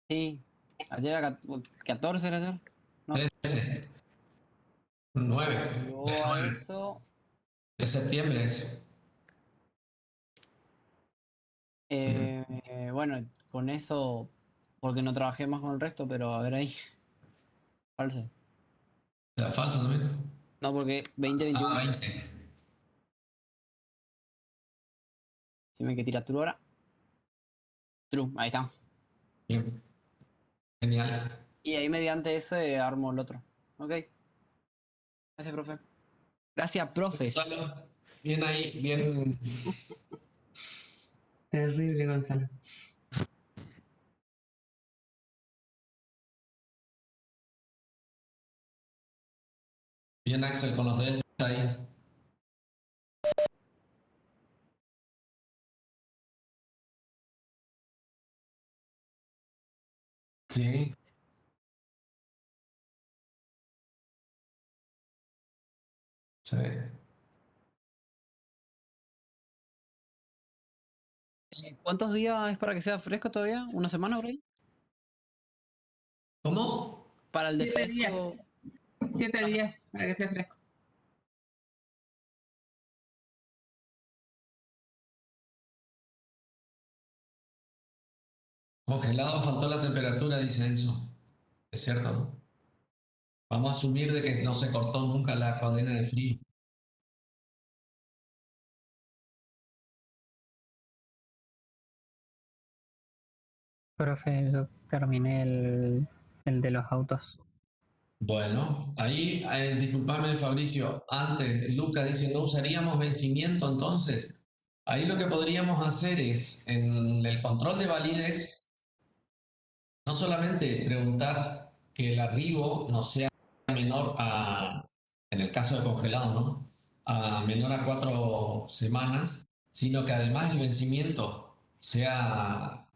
S3: sí, ayer era 14 era ayer. No,
S1: 13, 9, del
S3: luego a
S1: 9
S3: eso.
S1: de septiembre es. Bien.
S3: Bueno, con eso, porque no trabajé más con el resto, pero a ver ahí, falso.
S1: ¿Era falso también?
S3: No, porque 2021.
S1: 20.
S3: Si me que tira true ahora. True, ahí está.
S1: Bien. Genial.
S3: Y ahí mediante ese armo el otro. Ok, gracias, profe. Gracias, profe.
S1: Gonzalo, bien ahí, bien.
S7: Terrible, Gonzalo.
S1: Bien, Axel, con los delta ahí. Sí, sí.
S3: ¿Cuántos días es para que sea fresco todavía? ¿Una semana por ahí?
S1: ¿Cómo?
S3: Para el de
S7: 7 días.
S3: fresco.
S7: 7 días para que sea fresco.
S1: Congelado faltó la temperatura, dice Enzo. Es cierto, ¿no? Vamos a asumir de que no se cortó nunca la cadena de frío.
S6: Profe, yo terminé el de los autos.
S1: Bueno, ahí, disculpame Fabricio, antes Luca dice, ¿no usaríamos vencimiento entonces? Ahí lo que podríamos hacer es, en el control de validez, no solamente preguntar que el arribo no sea menor a, en el caso de congelado, ¿no? A menor a 4 semanas, sino que además el vencimiento sea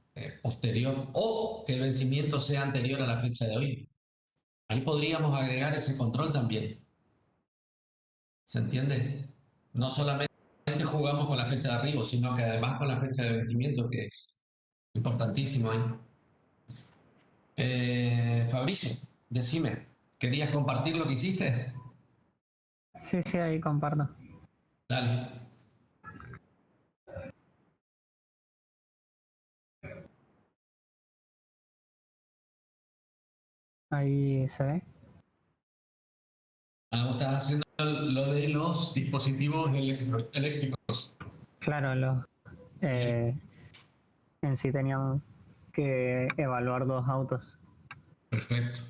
S1: posterior o que el vencimiento sea anterior a la fecha de hoy. Ahí podríamos agregar ese control también. ¿Se entiende? No solamente jugamos con la fecha de arribo, sino que además con la fecha de vencimiento, que es importantísimo ahí. Fabricio, decime, ¿querías compartir lo que hiciste?
S6: Sí, sí, ahí comparto.
S1: Dale.
S6: Ahí se ve.
S1: Ah, vos estás haciendo lo de los dispositivos eléctricos.
S6: Claro,
S1: Bien,
S6: en sí teníamos que evaluar dos autos.
S1: perfecto.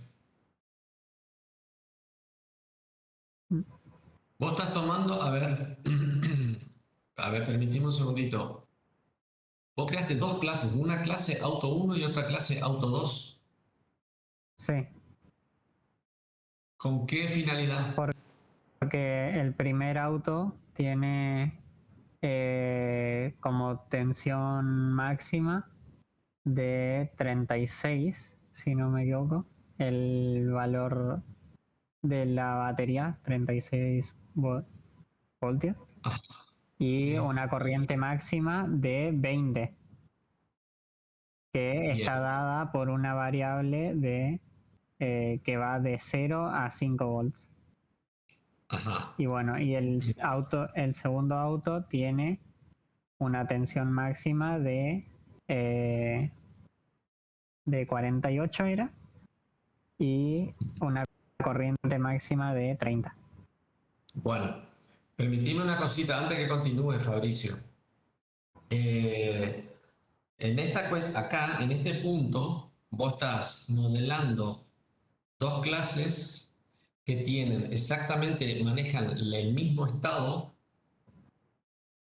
S1: Vos estás tomando, a ver, permitime un segundito. Vos creaste dos clases, una clase auto 1 y otra clase auto 2.
S6: Sí,
S1: ¿Con qué finalidad?
S6: porque el primer auto tiene como tensión máxima de 36, si no me equivoco, el valor de la batería, 36 voltios,
S1: Ah,
S6: y
S1: sí,
S6: una corriente máxima de 20. que está
S1: Bien.
S6: dada por una variable de que va de 0 a 5 volts.
S1: Ajá.
S6: Y bueno, y el segundo auto tiene una tensión máxima eh, de 48 era y una corriente máxima de 30.
S1: Bueno, permitime una cosita antes que continúe, Fabricio. Eh, acá, en este punto, vos estás modelando dos clases que tienen exactamente, manejan el mismo estado,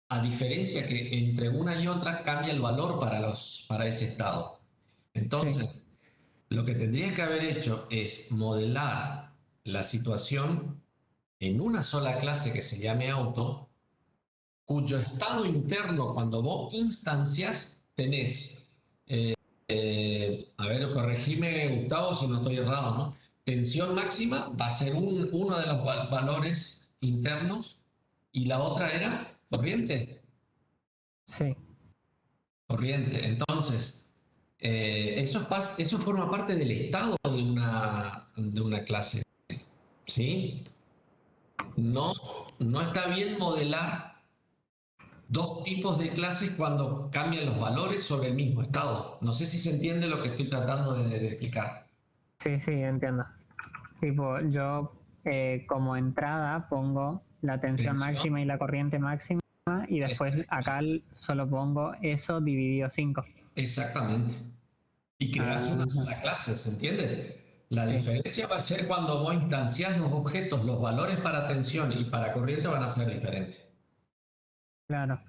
S1: a diferencia que entre una y otra cambia el valor para ese estado. Entonces, lo que tendrías que haber hecho es modelar la situación en una sola clase que se llame auto, cuyo estado interno, cuando vos instancias, tenés, a ver, corregime Gustavo si no estoy errado, ¿no? Tensión máxima va a ser uno de los valores internos y la otra era corriente.
S6: Sí,
S1: Corriente. Entonces, eso forma parte del estado de una clase, ¿sí? No, no está bien modelar dos tipos de clases cuando cambian los valores sobre el mismo estado. No sé si se entiende lo que estoy tratando de explicar.
S6: sí, entiendo. Tipo, yo como entrada pongo la tensión
S1: Tensión.
S6: máxima y la corriente máxima y después acá solo pongo eso dividido 5.
S1: Exactamente. Y creas una sola clase, ¿se entiende? La
S6: Sí,
S1: diferencia va a ser cuando vos instancias los objetos, los valores para tensión y para corriente van a ser diferentes.
S6: claro.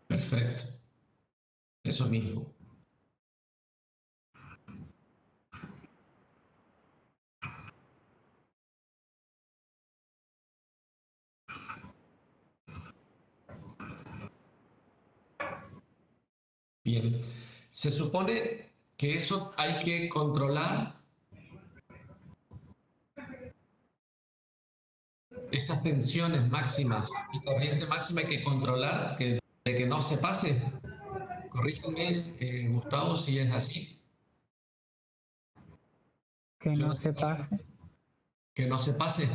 S1: Perfecto. Eso mismo. Bien. Se supone que eso hay que controlar, esas tensiones máximas y corriente máxima hay que controlar de que no se pase. Corrígeme, Gustavo, si es así.
S6: Que
S1: Yo
S6: no
S1: no
S6: se
S1: tengo
S6: pase.
S1: que no se pase.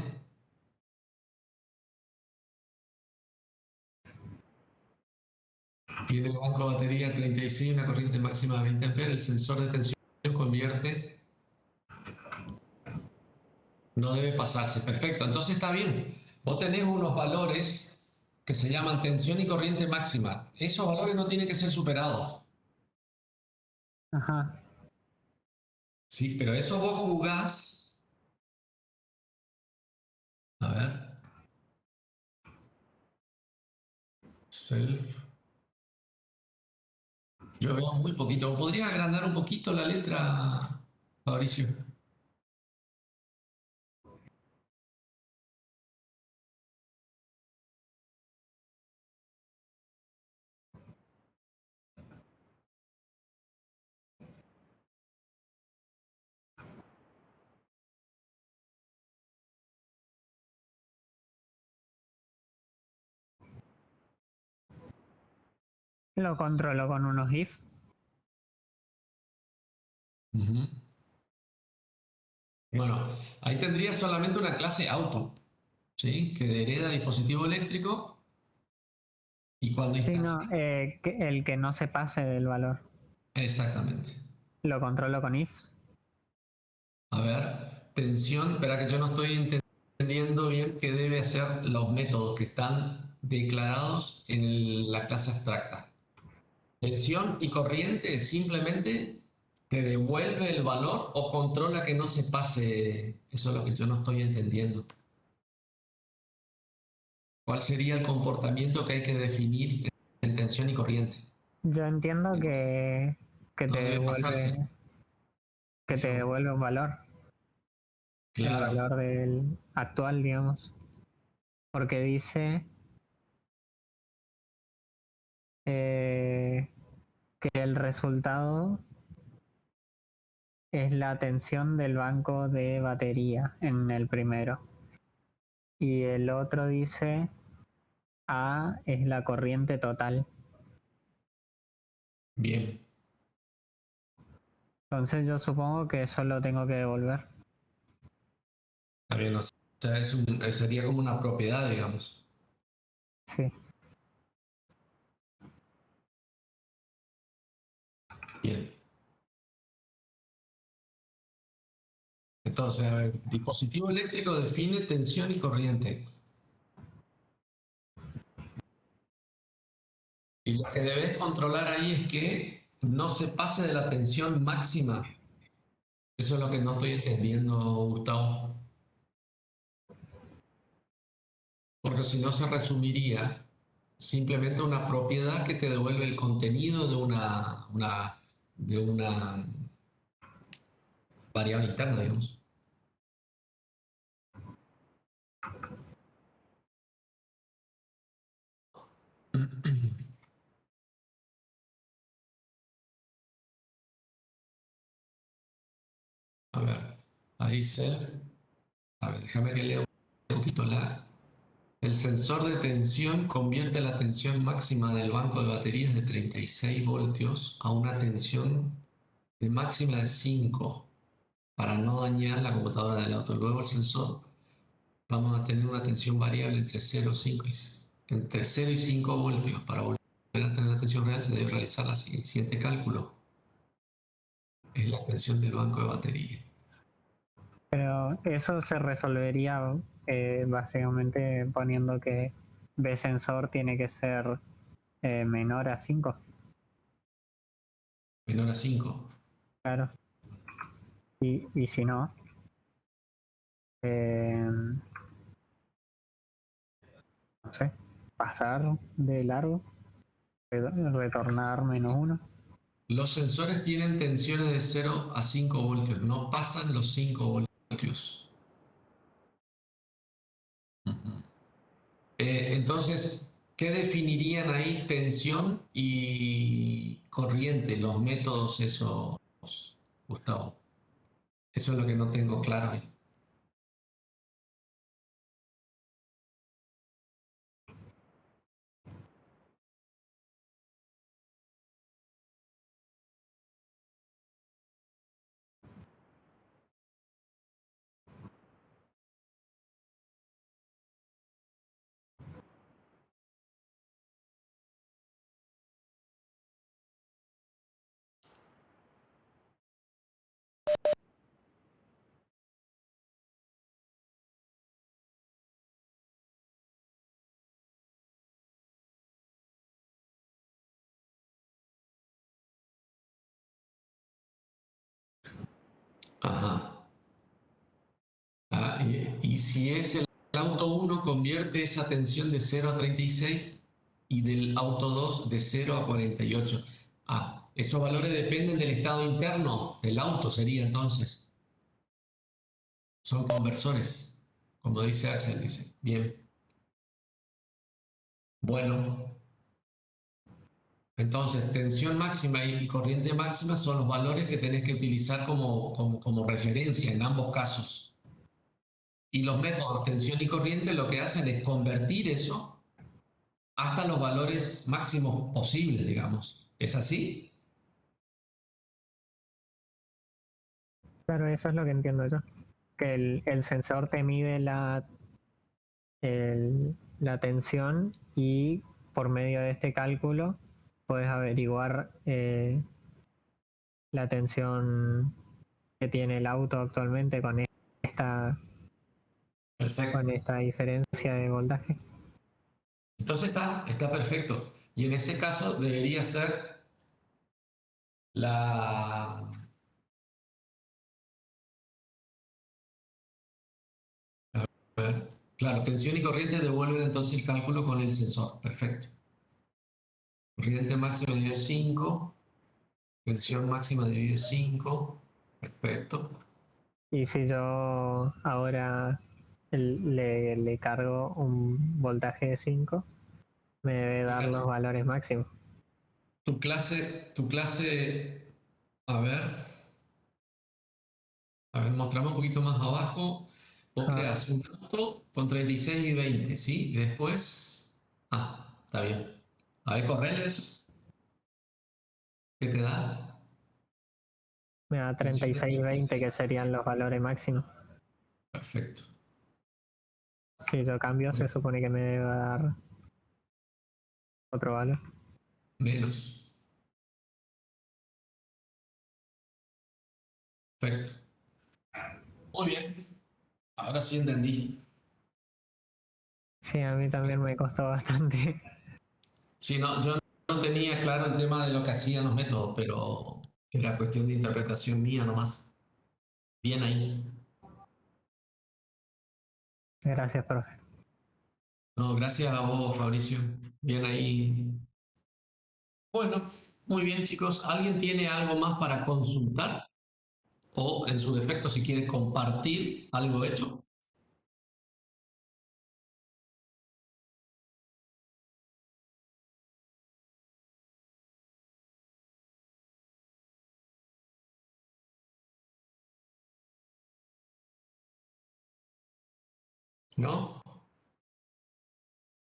S1: Tiene el banco de batería 36, una corriente máxima de 20 amperes. El sensor de tensión convierte. No debe pasarse. Perfecto. Entonces está bien. Vos tenés unos valores que se llaman tensión y corriente máxima. Esos valores no tienen que ser superados.
S6: Ajá.
S1: Sí, pero eso vos jugás. A ver. Self. Yo veo muy poquito. ¿Podrías agrandar un poquito la letra, Fabricio?
S6: Lo controlo con unos if.
S1: Ujú. Bueno, ahí tendrías solamente una clase auto, ¿sí? Que hereda dispositivo eléctrico y cuando
S6: Sí, no,
S1: instancia.
S6: el que no se pase del valor.
S1: Exactamente.
S6: Lo controlo con ifs.
S1: A ver, tensión, espera que yo no estoy entendiendo bien qué debe hacer los métodos que están declarados en la clase abstracta. Tensión y corriente simplemente te devuelve el valor o controla que no se pase. Eso es lo que yo no estoy entendiendo. ¿Cuál sería el comportamiento que hay que definir en tensión y corriente?
S6: Yo entiendo que
S1: No
S6: te
S1: debe pasarse. Eso,
S6: devuelve un valor. El
S1: claro.
S6: valor del actual, digamos. Porque dice que el resultado es la tensión del banco de batería en el primero. Y el otro dice A es la corriente total.
S1: Bien.
S6: Entonces yo supongo que eso lo tengo que devolver.
S1: Está bien, o sea, sería como una propiedad, digamos.
S6: Sí.
S1: Bien. Entonces, a ver, dispositivo eléctrico define tensión y corriente. Y lo que debes controlar ahí es que no se pase de la tensión máxima. Eso es lo que no estoy entendiendo, Gustavo. Porque si no se resumiría simplemente una propiedad que te devuelve el contenido de una variable interna, digamos. A ver, ahí self. A ver, déjame que lea un poquito El sensor de tensión convierte la tensión máxima del banco de baterías de 36 voltios a una tensión de máxima de 5 para no dañar la computadora del auto. Luego el sensor vamos a tener una tensión variable entre 0, 5 entre 0 y 5 voltios. Para volver a tener la tensión real se debe realizar el siguiente cálculo. Es la tensión del banco de batería.
S6: Pero eso se resolvería básicamente poniendo que B sensor tiene que ser menor a 5.
S1: Menor a 5.
S6: Claro. Y si no, no sé, pasar de largo, retornar -1.
S1: Los sensores tienen tensiones de 0 a 5 voltios, no pasan los 5 voltios. Entonces, ¿qué definirían ahí tensión y corriente? Los métodos esos, Gustavo. Eso es lo que no tengo claro ahí. Ajá. Y si es el auto 1, convierte esa tensión de 0 a 36 y del auto 2 de 0 a 48. Esos valores dependen del estado interno del auto, sería entonces. Son conversores, como dice Axel, dice. Bien. Bueno, entonces tensión máxima y corriente máxima son los valores que tenés que utilizar como referencia en ambos casos. Y los métodos tensión y corriente lo que hacen es convertir eso hasta los valores máximos posibles, digamos. ¿Es así?
S6: Claro, eso es lo que entiendo yo. Que el sensor te mide la tensión y por medio de este cálculo puedes averiguar la tensión que tiene el auto actualmente
S1: Perfecto.
S6: con esta diferencia de voltaje.
S1: Entonces está perfecto. Y en ese caso debería ser la... A ver, claro, tensión y corriente devuelven entonces el cálculo con el sensor. Perfecto. Corriente máxima de 5, tensión máxima de 5. Perfecto.
S6: Y si yo ahora le cargo un voltaje de 5, me debe dar
S1: Fíjate.
S6: los valores máximos.
S1: Tu clase, a ver. A ver, mostrame un poquito más abajo. Vos
S6: Ah.
S1: creas un auto con 36 y 20, ¿sí? Y después... Ah, está bien. A ver, correle eso. ¿Qué te da?
S6: Me da 36 y 20, que serían los valores máximos.
S1: Perfecto.
S6: Si lo cambio, se supone que me debe dar otro valor.
S1: Menos. Perfecto. Muy bien. Ahora sí entendí.
S6: Sí, a mí también me costó bastante.
S1: Sí, no, yo no tenía claro el tema de lo que hacían los métodos, pero era cuestión de interpretación mía nomás. Bien ahí.
S6: Gracias, profe.
S1: No, gracias a vos, Fabricio. Bien ahí. Bueno, muy bien, chicos. ¿Alguien tiene algo más para consultar? O, en su defecto, si quiere compartir algo hecho. ¿No?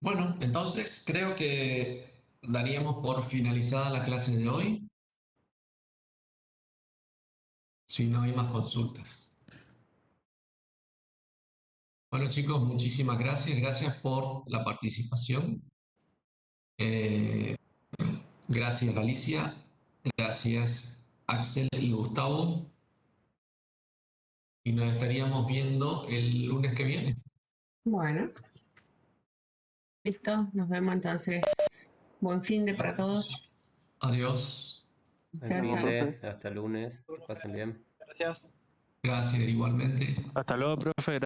S1: Bueno, entonces creo que daríamos por finalizada la clase de hoy, si no hay más consultas. Bueno, chicos, muchísimas gracias. Gracias por la participación. Gracias, Alicia. Gracias, Axel y Gustavo. Y nos estaríamos viendo el lunes que viene.
S7: Bueno, listo. Nos vemos entonces. Buen fin de para todos.
S1: Adiós.
S2: Buen
S7: Chao,
S2: fin
S7: chao.
S2: de, hasta el lunes. Que pasen bien.
S3: Gracias.
S1: Gracias, igualmente.
S8: Hasta luego, profe.